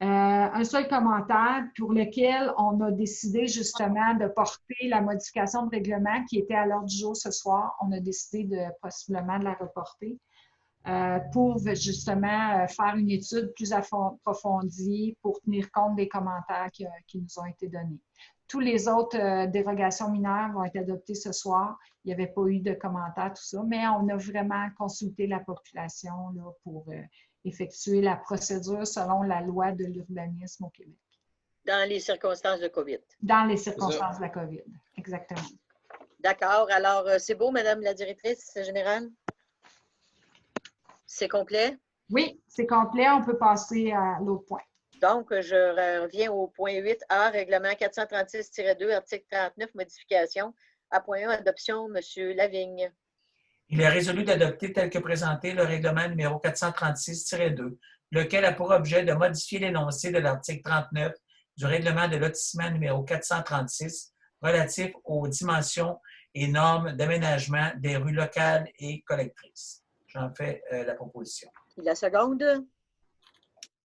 un seul commentaire pour lequel on a décidé justement de porter la modification de règlement qui était à l'ordre du jour ce soir. On a décidé de possiblement de la reporter pour justement faire une étude plus approfondie pour tenir compte des commentaires qui nous ont été donnés. Tous les autres dérogations mineures vont être adoptées ce soir. Il n'y avait pas eu de commentaires, tout ça, mais on a vraiment consulté la population là, pour effectuer la procédure selon la loi de l'urbanisme au Québec. Dans les circonstances de COVID. Dans les circonstances de la COVID, exactement. D'accord. Alors, c'est beau, Madame la directrice générale? C'est complet? Oui, c'est complet. On peut passer à l'autre point. Donc, je reviens au point 8A, règlement 436-2, article 39, modification. À point 1, adoption, M. Lavigne. Il est résolu d'adopter tel que présenté le règlement numéro 436-2, lequel a pour objet de modifier l'énoncé de l'article 39 du règlement de lotissement numéro 436 relatif aux dimensions et normes d'aménagement des rues locales et collectrices. J'en fais la proposition. La seconde?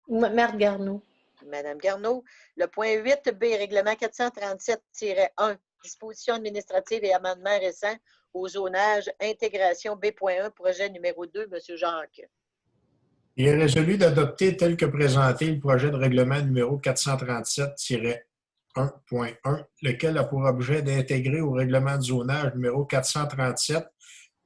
Marthe Garneau. Madame Garneau. Le point 8B, règlement 437-1, dispositions administratives et amendements récents au zonage, intégration B.1, projet numéro 2, M. Jacques. Il est résolu d'adopter tel que présenté le projet de règlement numéro 437-1.1, lequel a pour objet d'intégrer au règlement de zonage numéro 437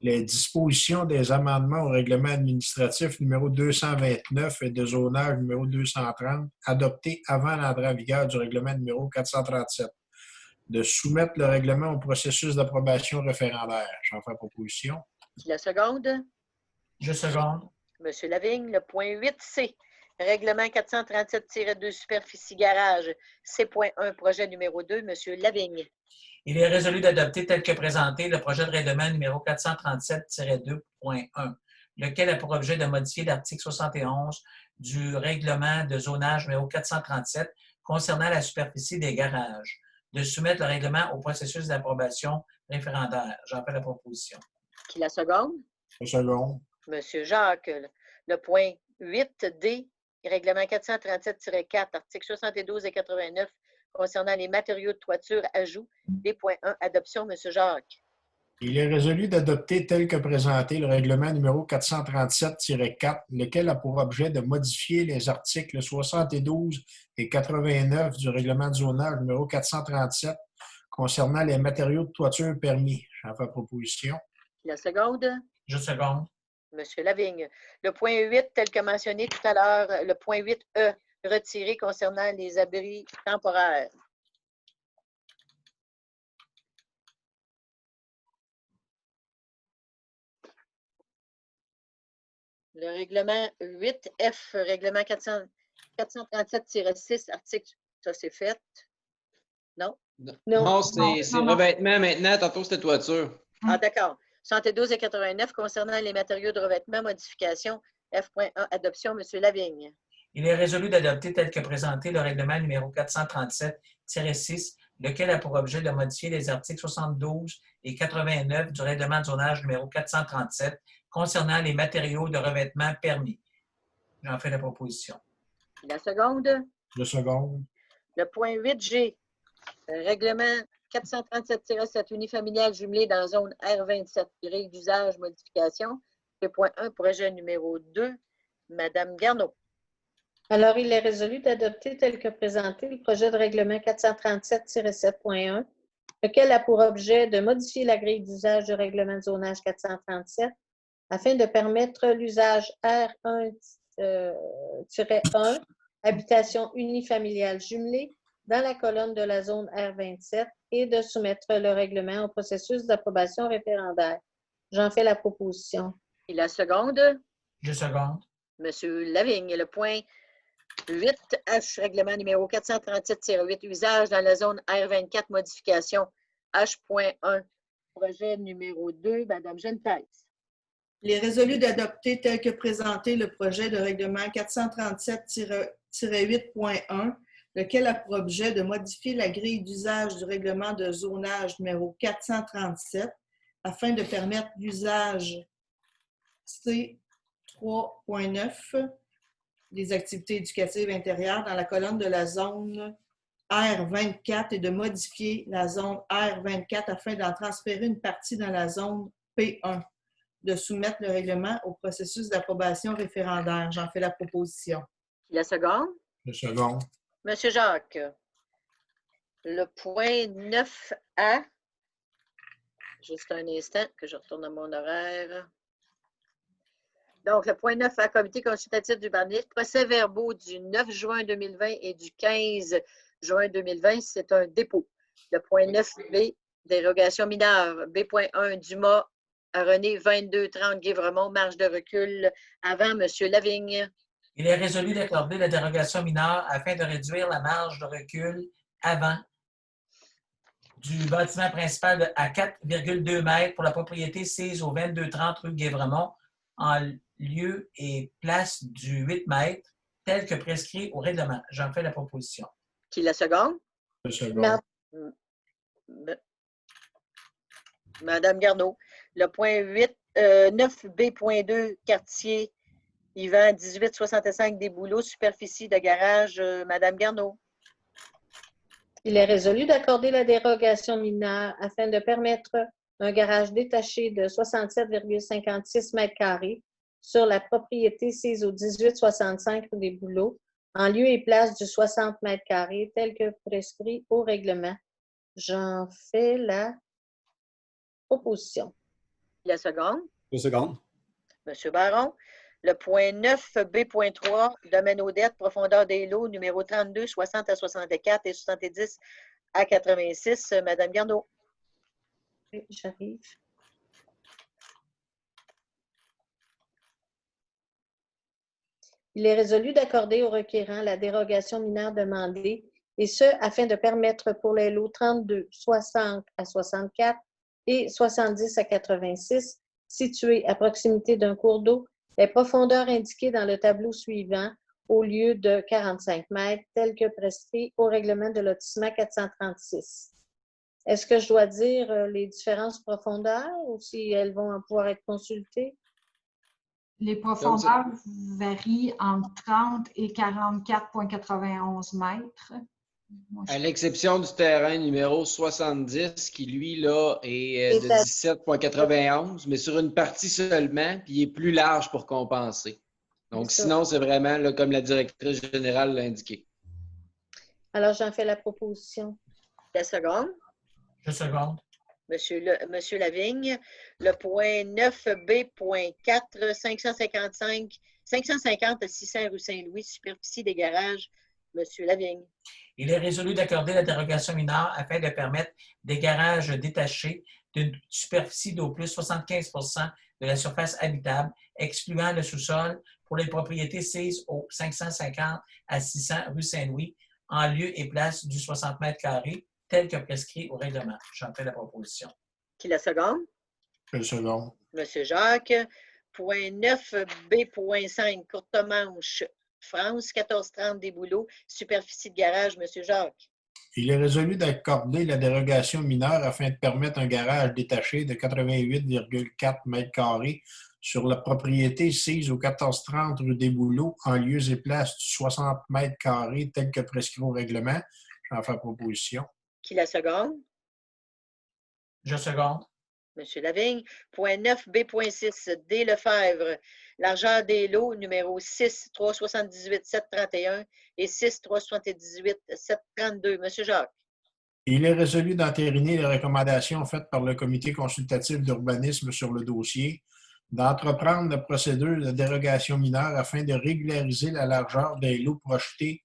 les dispositions des amendements au règlement administratif numéro 229 et de zonage numéro 230 adoptés avant l'entrée en vigueur du règlement numéro 437. De soumettre le règlement au processus d'approbation référendaire. J'en fais proposition. La seconde? Je seconde. Monsieur Lavigne, le point 8C, règlement 437-2, superficie garage, C.1, projet numéro 2, Monsieur Lavigne. Il est résolu d'adopter tel que présenté le projet de règlement numéro 437-2.1, lequel a pour objet de modifier l'article 71 du règlement de zonage numéro 437 concernant la superficie des garages, de soumettre le règlement au processus d'approbation référendaire. J'en fais la proposition. Qui la seconde? La seconde. Monsieur Jacques, le point 8D, règlement 437-4, article 72 et 89, concernant les matériaux de toiture, ajout, D.1, adoption, M. Jacques. Il est résolu d'adopter tel que présenté le règlement numéro 437-4, lequel a pour objet de modifier les articles 72 et 89 du règlement de zonage numéro 437 concernant les matériaux de toiture permis. J'en fais proposition. La seconde? Je seconde. M. Lavigne. Le point 8, tel que mentionné tout à l'heure, le point 8E, retiré concernant les abris temporaires. Le règlement 8F, règlement 437-6, article, ça c'est fait. Non? Non, c'est revêtement maintenant, tantôt c'était toiture. Ah, d'accord. 72 et 89 concernant les matériaux de revêtement, modification, F.1, adoption, M. Lavigne. Il est résolu d'adopter tel que présenté le règlement numéro 437-6, lequel a pour objet de modifier les articles 72 et 89 du règlement de zonage numéro 437 concernant les matériaux de revêtement permis. J'en fais la proposition. Qui la seconde? Je seconde. Le point 8G, règlement 437-7 unifamilial jumelé dans zone R27, grille d'usage, modification. Le point 1, projet numéro 2, Madame Garneau. Alors, il est résolu d'adopter tel que présenté le projet de règlement 437-7.1, lequel a pour objet de modifier la grille d'usage du règlement de zonage 437 afin de permettre l'usage R1-1, habitation unifamiliale jumelée, dans la colonne de la zone R27 et de soumettre le règlement au processus d'approbation référendaire. J'en fais la proposition. Et la seconde? Je seconde. Monsieur Lavigne, le point 8H, règlement numéro 437-8, usage dans la zone R24, modification H.1, projet numéro 2, Madame Genetaise. Il est résolu d'adopter tel que présenté le projet de règlement 437-8.1, lequel a pour objet de modifier la grille d'usage du règlement de zonage numéro 437 afin de permettre l'usage C3.9 des activités éducatives intérieures dans la colonne de la zone R24 et de modifier la zone R24 afin d'en transférer une partie dans la zone P1, de soumettre le règlement au processus d'approbation référendaire. J'en fais la proposition. La seconde? Je seconde. Monsieur Jacques, le point 9A, juste un instant que je retourne à mon horaire. Donc, le point 9A, comité consultatif d'urbanisme, procès-verbaux du 9 juin 2020 et du 15 juin 2020, c'est un dépôt. Le point 9B, dérogation mineure, B.1, Dumas à René, 22-30, Guévremont, marge de recul avant, Monsieur Lavigne. Il est résolu d'accorder la dérogation mineure afin de réduire la marge de recul avant du bâtiment principal à 4,2 mètres pour la propriété sise au 22-30 rue Guévremont en lieu et place du 8 mètres, tel que prescrit au règlement. J'en fais la proposition. Qui la seconde? Je seconde. Madame Garneau. Le point 9B.2, quartier Yvan, 1865 des Bouleaux, superficie de garage, Madame Garneau. Il est résolu d'accorder la dérogation mineure afin de permettre un garage détaché de 67,56 m² sur la propriété sise au 1865 rue des Bouleaux, en lieu et place du 60 m² tel que prescrit au règlement. J'en fais la proposition. La seconde? Je seconde. Monsieur Baron. Le point 9B.3, domaine aux dettes, profondeur des lots, numéro 32, 60 à 64 et 70 à 86, Madame Garneau. Oui, j'arrive. Il est résolu d'accorder au requérant la dérogation mineure demandée, et ce, afin de permettre pour les lots 32, 60 à 64 et 70 à 86, situés à proximité d'un cours d'eau, les profondeurs indiquées dans le tableau suivant au lieu de 45 mètres, tel que prescrit au règlement de lotissement 436. Est-ce que je dois dire les différences profondeurs ou si elles vont pouvoir être consultées? Les profondeurs varient entre 30 et 44,91 mètres. À l'exception du terrain numéro 70, qui lui, là, est de 17,91, mais sur une partie seulement, puis il est plus large pour compenser. Donc, sinon, c'est vraiment là, comme la directrice générale l'a indiqué. Alors, j'en fais la proposition. La seconde? Je seconde. Monsieur Lavigne, le point 9B.4, 550 à 600 rue Saint-Louis, superficie des garages, Monsieur Lavigne. Il est résolu d'accorder la dérogation mineure afin de permettre des garages détachés d'une superficie d'au plus 75 de la surface habitable, excluant le sous-sol pour les propriétés sises au 550 à 600 rue Saint-Louis, en lieu et place du 60 m², tel que prescrit au règlement. J'en fais la proposition. Qui la seconde? Je seconde. Monsieur Jacques. Point 9B.5, courte manche, France, 1430 des Bouleaux, superficie de garage, Monsieur Jacques. Il est résolu d'accorder la dérogation mineure afin de permettre un garage détaché de 88,4 m² sur la propriété sise au 1430 rue des Bouleaux en lieu et place du 60 mètres carrés tel que prescrit au règlement. J'en fais proposition. Qui la seconde? Je seconde. Monsieur Lavigne. Point 9B.6, D. Lefebvre. Largeur des lots, numéro 6 378 731 et 6 378 732. Monsieur Jacques. Il est résolu d'entériner les recommandations faites par le comité consultatif d'urbanisme sur le dossier, d'entreprendre la procédure de dérogation mineure afin de régulariser la largeur des lots projetés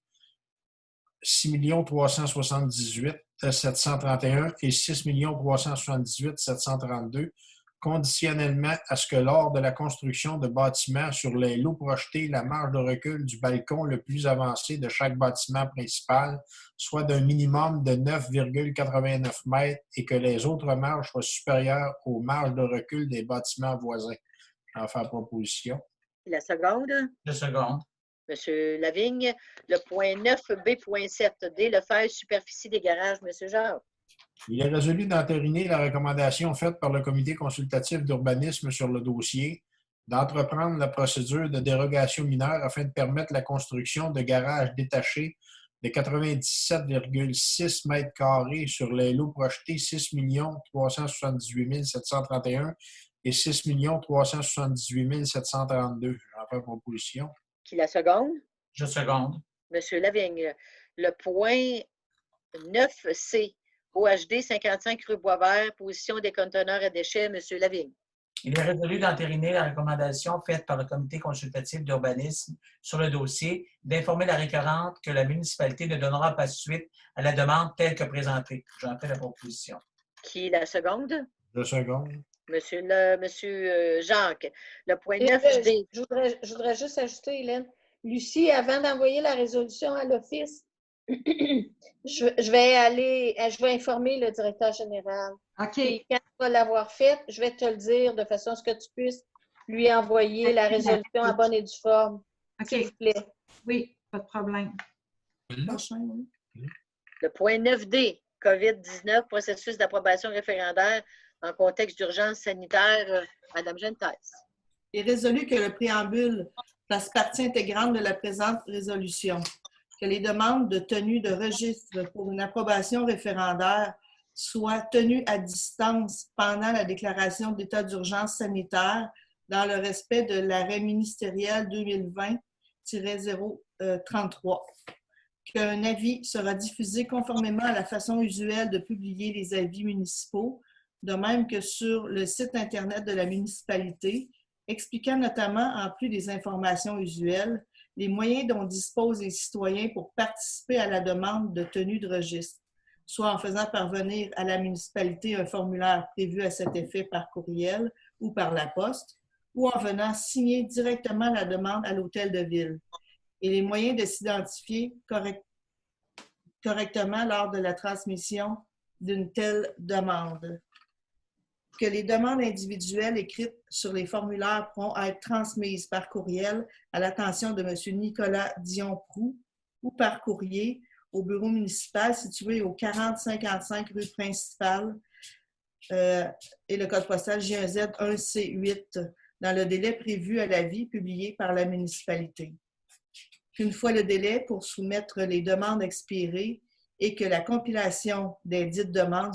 6 378 731 et 6 378 732, conditionnellement à ce que lors de la construction de bâtiments sur les lots projetés, la marge de recul du balcon le plus avancé de chaque bâtiment principal soit d'un minimum de 9,89 mètres et que les autres marges soient supérieures aux marges de recul des bâtiments voisins. J'en fais proposition. La seconde? Je seconde. Monsieur Lavigne. Le point 9B.7, D. Lefebvre, superficie des garages. Monsieur Jacques. Il est résolu d'entériner la recommandation faite par le comité consultatif d'urbanisme sur le dossier, d'entreprendre la procédure de dérogation mineure afin de permettre la construction de garages détachés de 97,6 mètres carrés sur les lots projetés 6 378 731 et 6 378 732. J'en fais proposition. Qui la seconde? Je seconde. Monsieur Lavigne. Le point 9C. OHD 55 rue Boisvert, position des conteneurs à déchets. Monsieur Lavigne. Il est résolu d'entériner la recommandation faite par le comité consultatif d'urbanisme sur le dossier d'informer la récurrente que la municipalité ne donnera pas suite à la demande telle que présentée. J'en fais la proposition. Qui la seconde? Je seconde. Monsieur Jacques. Le point 9D. Je voudrais juste ajouter, Hélène. Lucie, avant d'envoyer la résolution à l'Office, je vais informer le directeur général. OK. Et quand tu vas l'avoir faite, je vais te le dire de façon à ce que tu puisses lui envoyer la résolution en bonne et due forme. OK. S'il vous plaît. Oui, pas de problème. Le point 9D. COVID-19, processus d'approbation référendaire en contexte d'urgence sanitaire. Madame Gentes. Il est résolu que le préambule fasse partie intégrante de la présente résolution, que les demandes de tenue de registre pour une approbation référendaire soient tenues à distance pendant la déclaration d'état d'urgence sanitaire dans le respect de l'arrêt ministériel 2020-033, qu'un avis sera diffusé conformément à la façon usuelle de publier les avis municipaux, de même que sur le site Internet de la municipalité, expliquant notamment, en plus des informations usuelles, les moyens dont disposent les citoyens pour participer à la demande de tenue de registre, soit en faisant parvenir à la municipalité un formulaire prévu à cet effet par courriel ou par la poste, ou en venant signer directement la demande à l'hôtel de ville, et les moyens de s'identifier correctement lors de la transmission d'une telle demande. Que les demandes individuelles écrites sur les formulaires pourront être transmises par courriel à l'attention de M. Nicolas Dion-Proux ou par courrier au bureau municipal situé au 4055 rue principale et le code postal J1Z 1C8 dans le délai prévu à l'avis publié par la municipalité. Qu'une fois le délai pour soumettre les demandes expirées et que la compilation des dites demandes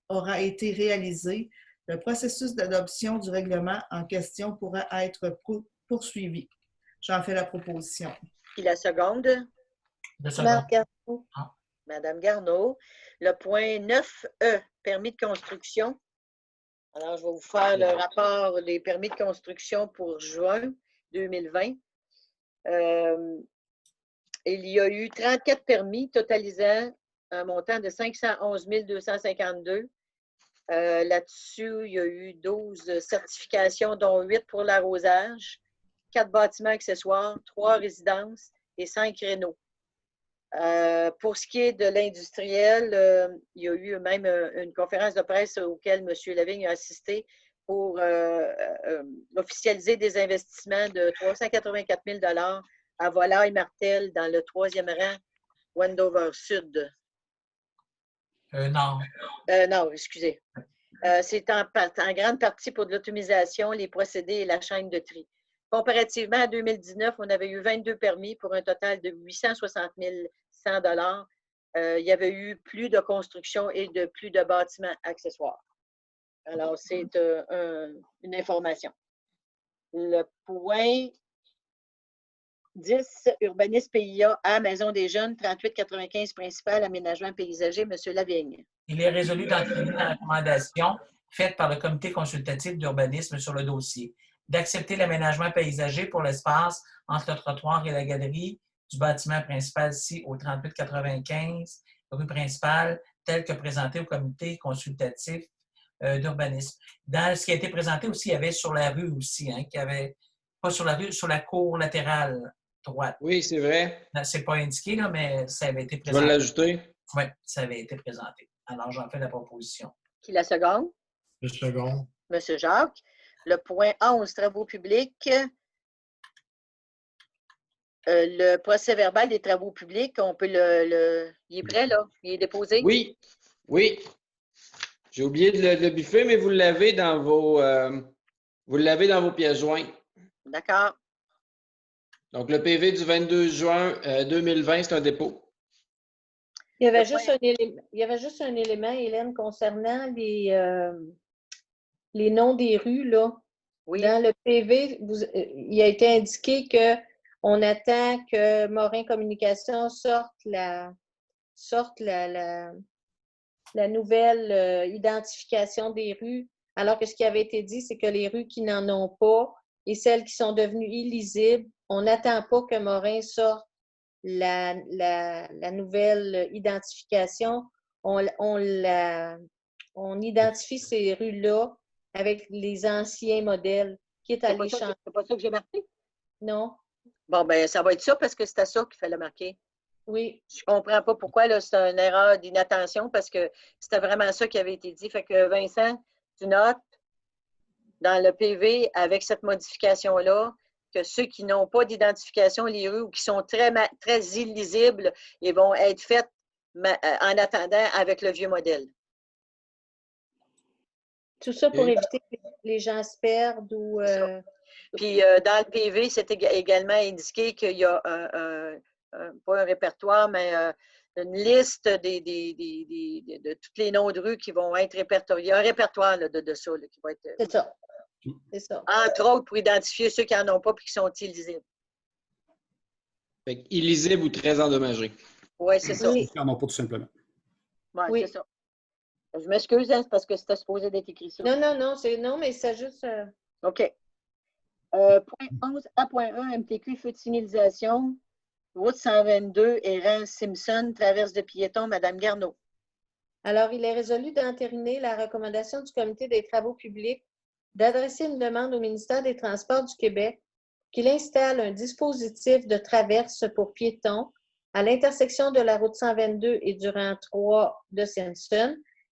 aura été réalisée, le processus d'adoption du règlement en question pourra être poursuivi. J'en fais la proposition. Qui la seconde? Je seconde. Madame Garneau. Le point 9E, permis de construction. Alors, je vais vous faire le rapport des permis de construction pour juin 2020. Il y a eu 34 permis totalisant un montant de 511 252. Là-dessus, il y a eu 12 certifications, dont 8 pour l'arrosage, 4 bâtiments accessoires, 3 résidences et 5 rénaux. Pour ce qui est de l'industriel, il y a eu même une conférence de presse auquel M. Lavigne a assisté pour officialiser des investissements de 384 000 $ à Volaille-Martel dans le 3e rang, Wendover Sud. Non. Non, excusez. C'est en grande partie pour de l'automatisation, les procédés et la chaîne de tri. Comparativement à 2019, on avait eu 22 permis pour un total de 860 100 $. Il y avait eu plus de construction et de plus de bâtiments accessoires. Alors, c'est une information. Le point 10, urbanisme PIA à Maison des Jeunes, 3895 principal, aménagement paysager, M. Lavigne. Il est résolu d'entériner la recommandation faite par le comité consultatif d'urbanisme sur le dossier, d'accepter l'aménagement paysager pour l'espace entre le trottoir et la galerie du bâtiment principal ici au 3895 rue principale, tel que présenté au comité consultatif d'urbanisme. Dans ce qui a été présenté aussi, il y avait sur la rue aussi, hein, qu'il y avait, pas sur la rue, sur la cour latérale droite. Oui, c'est vrai. Ce n'est pas indiqué, là, mais ça avait été Je présenté. vais l'ajouter. Oui, ça avait été présenté. Alors, j'en fais la proposition. Qui la seconde? Le second. M. Jacques. Le point 11, travaux publics. Le procès-verbal des travaux publics, on peut il est prêt, là? Il est déposé? Oui, oui. J'ai oublié de le biffer, mais vous l'avez dans vos pièces jointes. D'accord. Donc, le PV du 22 juin 2020, c'est un dépôt. Il y avait juste un élément, Hélène, concernant les noms des rues, là. Oui. Dans le PV, il a été indiqué qu'on attend que Morin Communication sorte la nouvelle identification des rues, alors que ce qui avait été dit, c'est que les rues qui n'en ont pas et celles qui sont devenues illisibles, on n'attend pas que Morin sorte la nouvelle identification. On identifie ces rues-là avec les anciens modèles qui est allé changer. C'est pas ça que j'ai marqué? Non. Bon, ben ça va être ça parce que c'était ça qu'il fallait marquer. Oui. Je ne comprends pas pourquoi, là, c'est une erreur d'inattention parce que c'était vraiment ça qui avait été dit. Fait que Vincent, tu notes dans le PV avec cette modification-là que ceux qui n'ont pas d'identification, les rues ou qui sont très illisibles, ils vont être faites en attendant avec le vieux modèle. Tout ça pour éviter que les gens se perdent ou... Puis dans le PV, c'est également indiqué qu'il y a pas un répertoire, mais une liste de tous les noms de rues qui vont être répertoriés. Un répertoire là, de ça là, qui va être. C'est ça. C'est ça. Entre autres, pour identifier ceux qui n'en ont pas et qui sont illisibles. Fait illisibles ou très endommagés. Oui, c'est ça. Ils n'en ont pas tout simplement. Ouais, oui, c'est ça. Je m'excuse, hein, parce que c'était supposé d'être écrit ça. Non, mais c'est juste... OK. Point 11, A.1, MTQ, feu de signalisation. Route 122, Errant Simpson, traverse de piétons, Mme Garneau. Alors, il est résolu d'entériner la recommandation du Comité des travaux publics d'adresser une demande au ministère des Transports du Québec qu'il installe un dispositif de traverse pour piétons à l'intersection de la route 122 et du rang 3 de Simpson,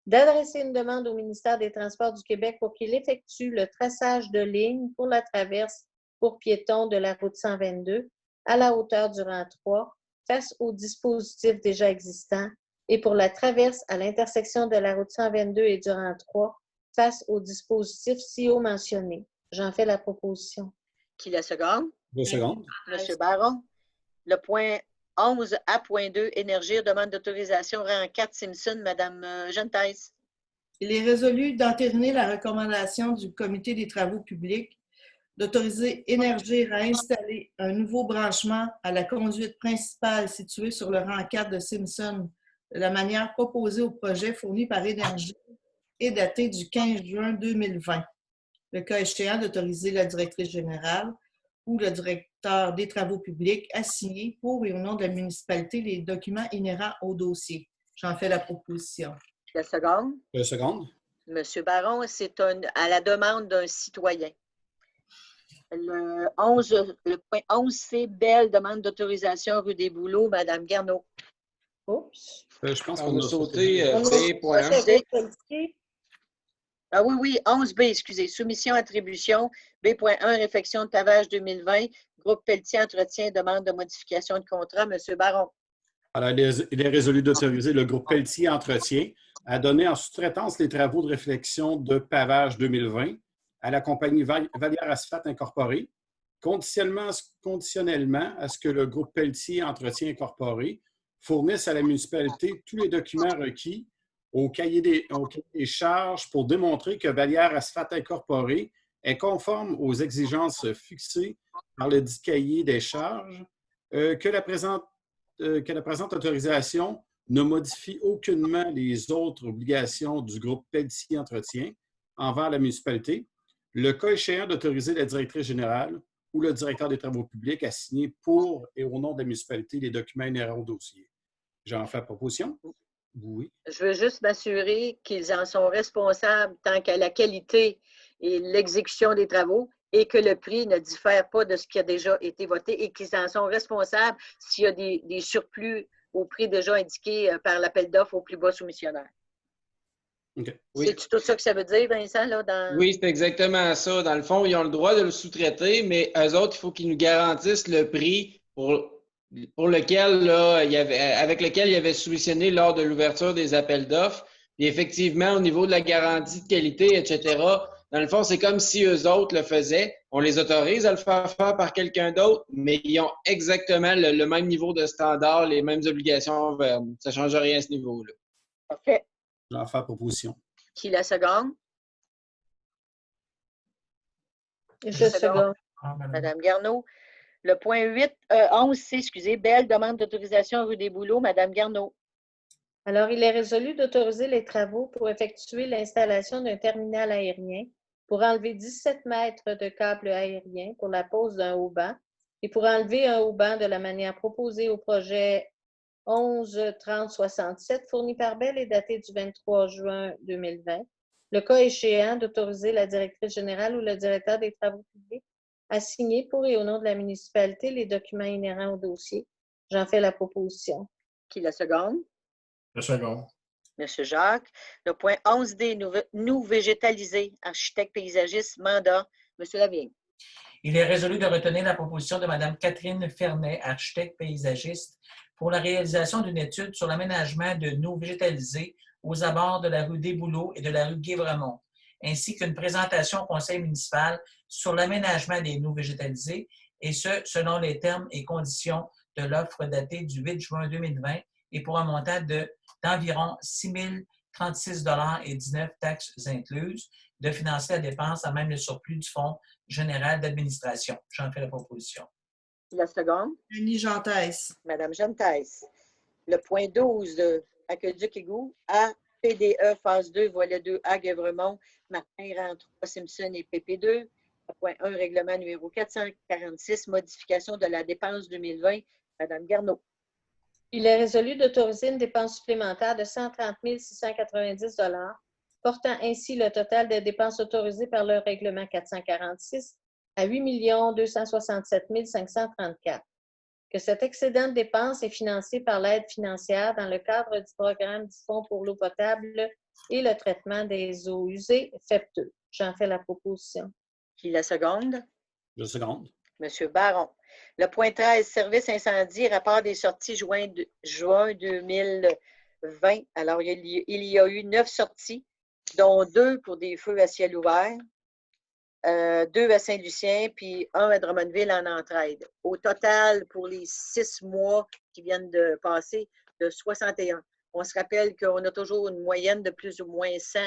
d'adresser une demande au ministère des Transports du Québec pour qu'il effectue le traçage de ligne pour la traverse pour piétons de la route 122 à la hauteur du rang 3 face au dispositif déjà existant et pour la traverse à l'intersection de la route 122 et du rang 3 face au dispositif si haut mentionné. J'en fais la proposition. Qui la seconde? 2 secondes. M. Baron. Le point 11, A.2, énergie, demande d'autorisation, rang 4, Simpson, Mme Gentaise. Il est résolu d'entériner la recommandation du Comité des travaux publics d'autoriser Énergir à installer un nouveau branchement à la conduite principale située sur le rang 4 de Simpson de la manière proposée au projet fourni par Énergir et daté du 15 juin 2020. Le cas échéant d'autoriser la directrice générale ou le directeur des travaux publics à signer pour et au nom de la municipalité les documents inhérents au dossier. J'en fais la proposition. La seconde? 2 secondes. M. Baron, c'est à la demande d'un citoyen. Le point 11C, Belle, demande d'autorisation rue des Bouleaux, Mme Garneau. Oups. Je pense On qu'on a a sauté sauté. Ah oui, 11B, excusez. Soumission, attribution. B.1, réflexion de pavage 2020. Groupe Pelletier, entretien, demande de modification de contrat. M. Baron. Alors, il est résolu d'autoriser le groupe Pelletier Entretien a donné en sous-traitance les travaux de réflexion de pavage 2020 à la compagnie Vallière Asphalte Incorporée, conditionnellement à ce que le groupe Pelletier Entretien Incorporé fournisse à la municipalité tous les documents requis au cahier des charges pour démontrer que Vallière Asphalte Incorporée est conforme aux exigences fixées par le dit cahier des charges, que la présente autorisation ne modifie aucunement les autres obligations du groupe Pelletier Entretien envers la municipalité, le cas échéant d'autoriser la directrice générale ou le directeur des travaux publics à signer pour et au nom de la municipalité les documents inhérents au dossier. J'en fais la proposition? Oui. Je veux juste m'assurer qu'ils en sont responsables tant qu'à la qualité et l'exécution des travaux et que le prix ne diffère pas de ce qui a déjà été voté et qu'ils en sont responsables s'il y a des surplus au prix déjà indiqué par l'appel d'offres au plus bas soumissionnaire. Okay. Oui. C'est tout ça que ça veut dire, Vincent? Là, dans... Oui, c'est exactement ça. Dans le fond, ils ont le droit de le sous-traiter, mais eux autres, il faut qu'ils nous garantissent le prix pour lequel, là, avec lequel ils avaient soumissionné lors de l'ouverture des appels d'offres. Et effectivement, au niveau de la garantie de qualité, etc., dans le fond, c'est comme si eux autres le faisaient. On les autorise à le faire par quelqu'un d'autre, mais ils ont exactement le même niveau de standard, les mêmes obligations envers nous. Ça ne change rien à ce niveau-là. Parfait. J'en fais la proposition. Qui la seconde? Je seconde. Madame Garneau. Le point 11C, excusez, belle demande d'autorisation rue des Bouleaux. Madame Garneau. Alors, il est résolu d'autoriser les travaux pour effectuer l'installation d'un terminal aérien pour enlever 17 mètres de câbles aériens pour la pose d'un haut-banc et pour enlever un haut-banc de la manière proposée au projet 11-30-67 fourni par Bell et daté du 23 juin 2020. Le cas échéant d'autoriser la directrice générale ou le directeur des travaux publics à signer pour et au nom de la municipalité les documents inhérents au dossier. J'en fais la proposition. Qui la seconde? La seconde. Monsieur Jacques. Le point 11D, nous végétaliser, architecte paysagiste, mandat. Monsieur Lavigne. Il est résolu de retenir la proposition de Mme Catherine Fernet, architecte paysagiste, pour la réalisation d'une étude sur l'aménagement de nous végétalisés aux abords de la rue des Bouleaux et de la rue Guy-Bremont, ainsi qu'une présentation au conseil municipal sur l'aménagement des nous végétalisés, et ce, selon les termes et conditions de l'offre datée du 8 juin 2020 et pour un montant d'environ 6 036,19 taxes incluses, de financer la dépense à même le surplus du Fonds général d'administration. J'en fais la proposition. La seconde. Annie Gentès. Madame Gentès. Le point 12 de Aqueduc-Égout, A, PDE, phase 2, volet 2A, Guévremont, Martin, rang 3, Simpson et PP2. Le point 1, règlement numéro 446, modification de la dépense 2020. Madame Garneau. Il est résolu d'autoriser une dépense supplémentaire de 130 690 $, portant ainsi le total des dépenses autorisées par le règlement 446 à 8 267 534. Que cet excédent de dépenses est financé par l'aide financière dans le cadre du programme du Fonds pour l'eau potable et le traitement des eaux usées, FEP2. J'en fais la proposition. Qui la seconde? Je seconde. Monsieur Baron. Le point 13, service incendie, rapport des sorties juin 2020. Alors, il y a eu 9 sorties, dont 2 pour des feux à ciel ouvert, 2 à Saint-Lucien, puis 1 à Drummondville en entraide. Au total, pour les 6 mois qui viennent de passer, de 61. On se rappelle qu'on a toujours une moyenne de plus ou moins 100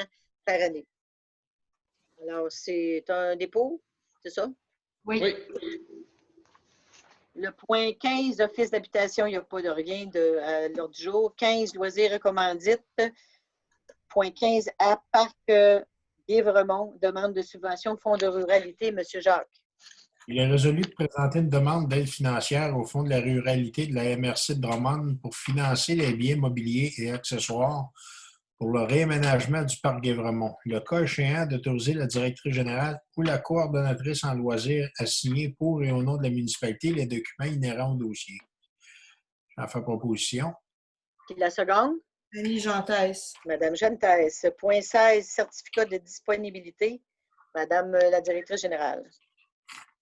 par année. Alors, c'est un dépôt, c'est ça? Oui. Oui. Le point 15, office d'habitation, il n'y a pas de rien à l'ordre du jour. 15, loisirs et commandites. Point 15, à Parc Guévremont, demande de subvention, fonds de ruralité. Monsieur Jacques. Il est résolu de présenter une demande d'aide financière au Fonds de la ruralité de la MRC de Drummond pour financer les biens mobiliers et accessoires pour le réaménagement du parc Guévremont. Le cas échéant d'autoriser la directrice générale ou la coordonnatrice en loisirs à signer pour et au nom de la municipalité les documents inhérents au dossier. J'en fais proposition. Qui la seconde? Annie Gentès. Madame Gentès. Point 16, certificat de disponibilité. Madame la directrice générale.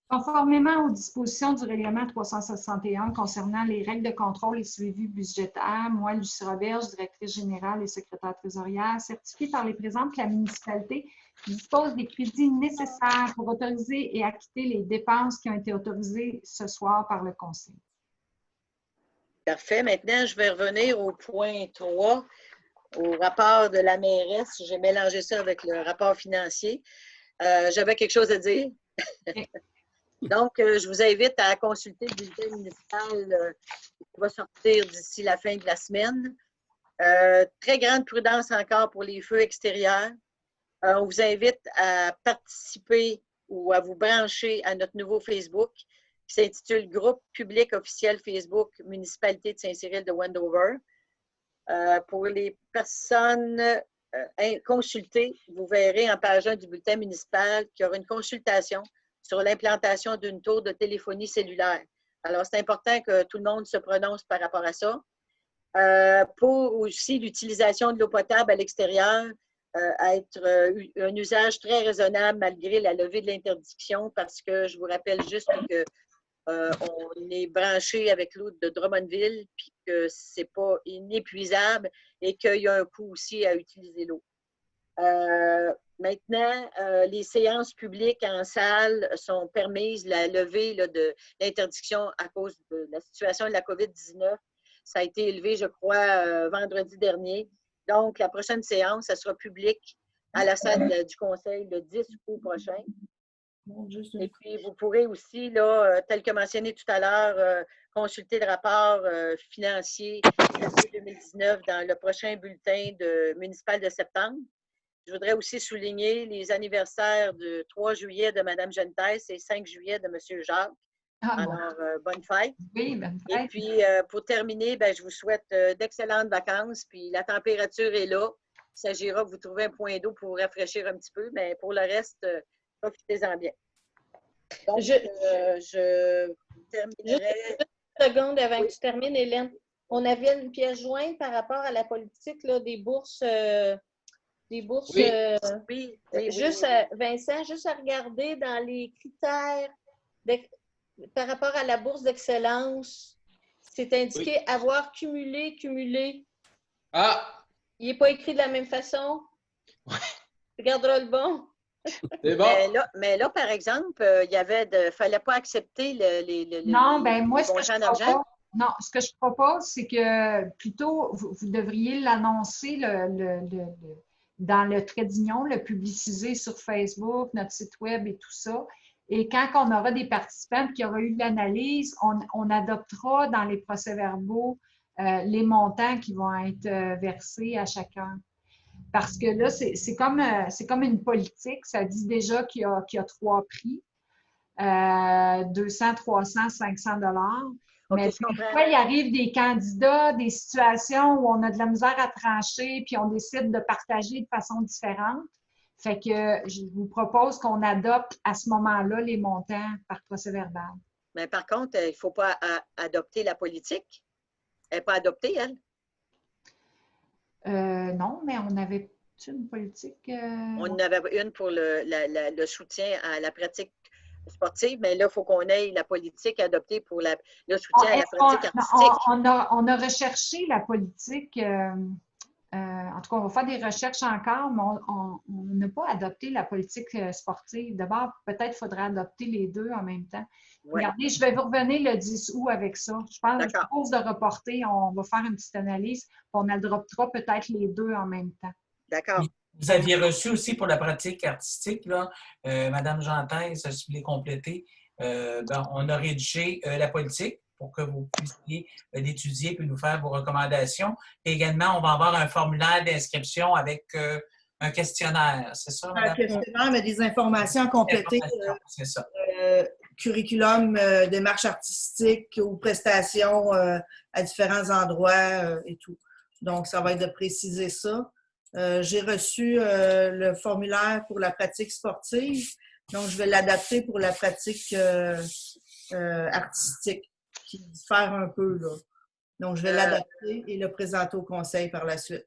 Conformément aux dispositions du règlement 361 concernant les règles de contrôle et suivi budgétaire, moi, Lucie Roberge, directrice générale et secrétaire trésorière, certifie par les présentes que la municipalité dispose des crédits nécessaires pour autoriser et acquitter les dépenses qui ont été autorisées ce soir par le Conseil. Parfait. Maintenant, je vais revenir au point 3, au rapport de la mairesse. J'ai mélangé ça avec le rapport financier. J'avais quelque chose à dire. Donc, je vous invite à consulter le bulletin municipal qui va sortir d'ici la fin de la semaine. Très grande prudence encore pour les feux extérieurs. On vous invite à participer ou à vous brancher à notre nouveau Facebook qui s'intitule Groupe public officiel Facebook Municipalité de Saint-Cyril de Wendover. Pour les personnes consultées, vous verrez en page 1 du bulletin municipal qu'il y aura une consultation sur l'implantation d'une tour de téléphonie cellulaire. Alors, c'est important que tout le monde se prononce par rapport à ça. Pour aussi l'utilisation de l'eau potable à l'extérieur, être un usage très raisonnable malgré la levée de l'interdiction, parce que je vous rappelle juste que on est branché avec l'eau de Drummondville, puis que c'est pas inépuisable et qu'il y a un coût aussi à utiliser l'eau. Maintenant, les séances publiques en salle sont permises. La levée là, de l'interdiction à cause de la situation de la COVID-19, ça a été élevé, je crois, vendredi dernier. Donc, la prochaine séance, ça sera publique à la salle du Conseil le 10 août prochain. Et puis, vous pourrez aussi, là, tel que mentionné tout à l'heure, consulter le rapport financier 2019 dans le prochain bulletin municipal de septembre. Je voudrais aussi souligner les anniversaires du 3 juillet de Mme Gentès et 5 juillet de M. Jacques. Alors, bonne fête. Oui, bonne fête. Et puis, pour terminer, je vous souhaite d'excellentes vacances. Puis, la température est là. Il s'agira que vous trouviez un point d'eau pour vous rafraîchir un petit peu, mais pour le reste, profitez-en bien. Donc, je terminerai. Juste une seconde avant que tu termines, Hélène. On avait une pièce jointe par rapport à la politique là, des bourses. Oui. Vincent, juste à regarder dans les critères par rapport à la bourse d'excellence, c'est indiqué avoir cumulé. Ah! Il n'est pas écrit de la même façon? Oui. Tu regarderas le bon. C'est bon. Mais là, par exemple, il y avait fallait pas accepter Non, moi, ce que je propose, c'est que plutôt, vous devriez l'annoncer dans le trait d'union, le publiciser sur Facebook, notre site web et tout ça. Et quand on aura des participants qui aura eu de l'analyse, on adoptera dans les procès-verbaux les montants qui vont être versés à chacun. Parce que là, c'est comme une politique. Ça dit déjà qu'il y a 3 prix, 200, 300, 500 $. Mais parfois, il arrive des candidats, des situations où on a de la misère à trancher, puis on décide de partager de façon différente. Fait que je vous propose qu'on adopte à ce moment-là les montants par procès-verbal. Mais par contre, il ne faut pas adopter la politique. Elle n'est pas adoptée, elle? Non, mais on avait une politique. On en avait une pour le soutien à la pratique sportive, mais là, il faut qu'on ait la politique adoptée pour le soutien à la pratique artistique. On a recherché la politique. En tout cas, on va faire des recherches encore, mais on n'a pas adopté la politique sportive. D'abord, peut-être faudrait adopter les deux en même temps. Ouais. Regardez, je vais vous revenir le 10 août avec ça. Je propose de reporter, on va faire une petite analyse, puis on adoptera peut-être les deux en même temps. D'accord. Vous aviez reçu aussi pour la pratique artistique, là, Mme Gentès, si vous voulez compléter, on a rédigé la politique pour que vous puissiez l'étudier puis nous faire vos recommandations. Et également, on va avoir un formulaire d'inscription avec un questionnaire, c'est ça, madame? Un questionnaire, mais des informations à compléter. C'est ça. Curriculum, démarche artistique ou prestations à différents endroits et tout. Donc, ça va être de préciser ça. J'ai reçu le formulaire pour la pratique sportive. Donc, je vais l'adapter pour la pratique artistique, qui diffère un peu, là. Donc, je vais l'adapter et le présenter au conseil par la suite.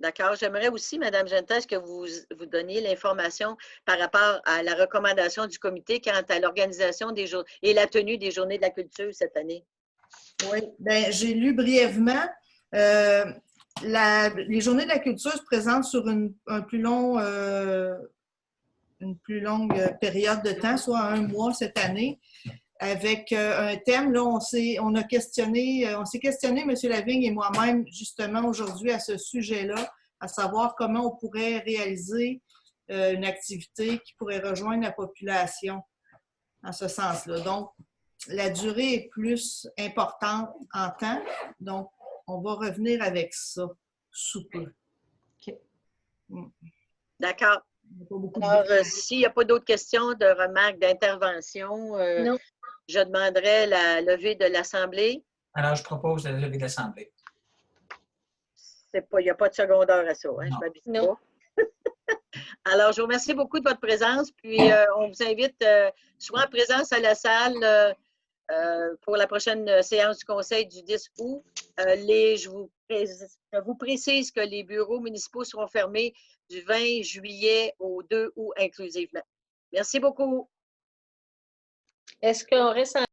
D'accord. J'aimerais aussi, Mme Gentes, que vous donniez l'information par rapport à la recommandation du comité quant à l'organisation des jours et la tenue des Journées de la culture cette année. Oui, bien, j'ai lu brièvement. Les Journées de la culture se présentent sur une plus longue période de temps, soit 1 mois cette année, avec un thème. Là, on s'est questionné, M. Lavigne et moi-même, justement, aujourd'hui, à ce sujet-là, à savoir comment on pourrait réaliser une activité qui pourrait rejoindre la population en ce sens-là. Donc, la durée est plus importante en temps, donc on va revenir avec ça sous peu. OK. D'accord. Alors, s'il n'y a pas d'autres questions, de remarques, d'intervention, je demanderai la levée de l'Assemblée. Alors, je propose la levée de l'Assemblée. Il n'y a pas de secondaire à ça, hein? Je ne m'habite pas. Alors, je vous remercie beaucoup de votre présence, puis on vous invite soit en présence à la salle pour la prochaine séance du Conseil du 10 août. Je vous précise que les bureaux municipaux seront fermés du 20 juillet au 2 août inclusivement. Merci beaucoup. Est-ce qu'on reste en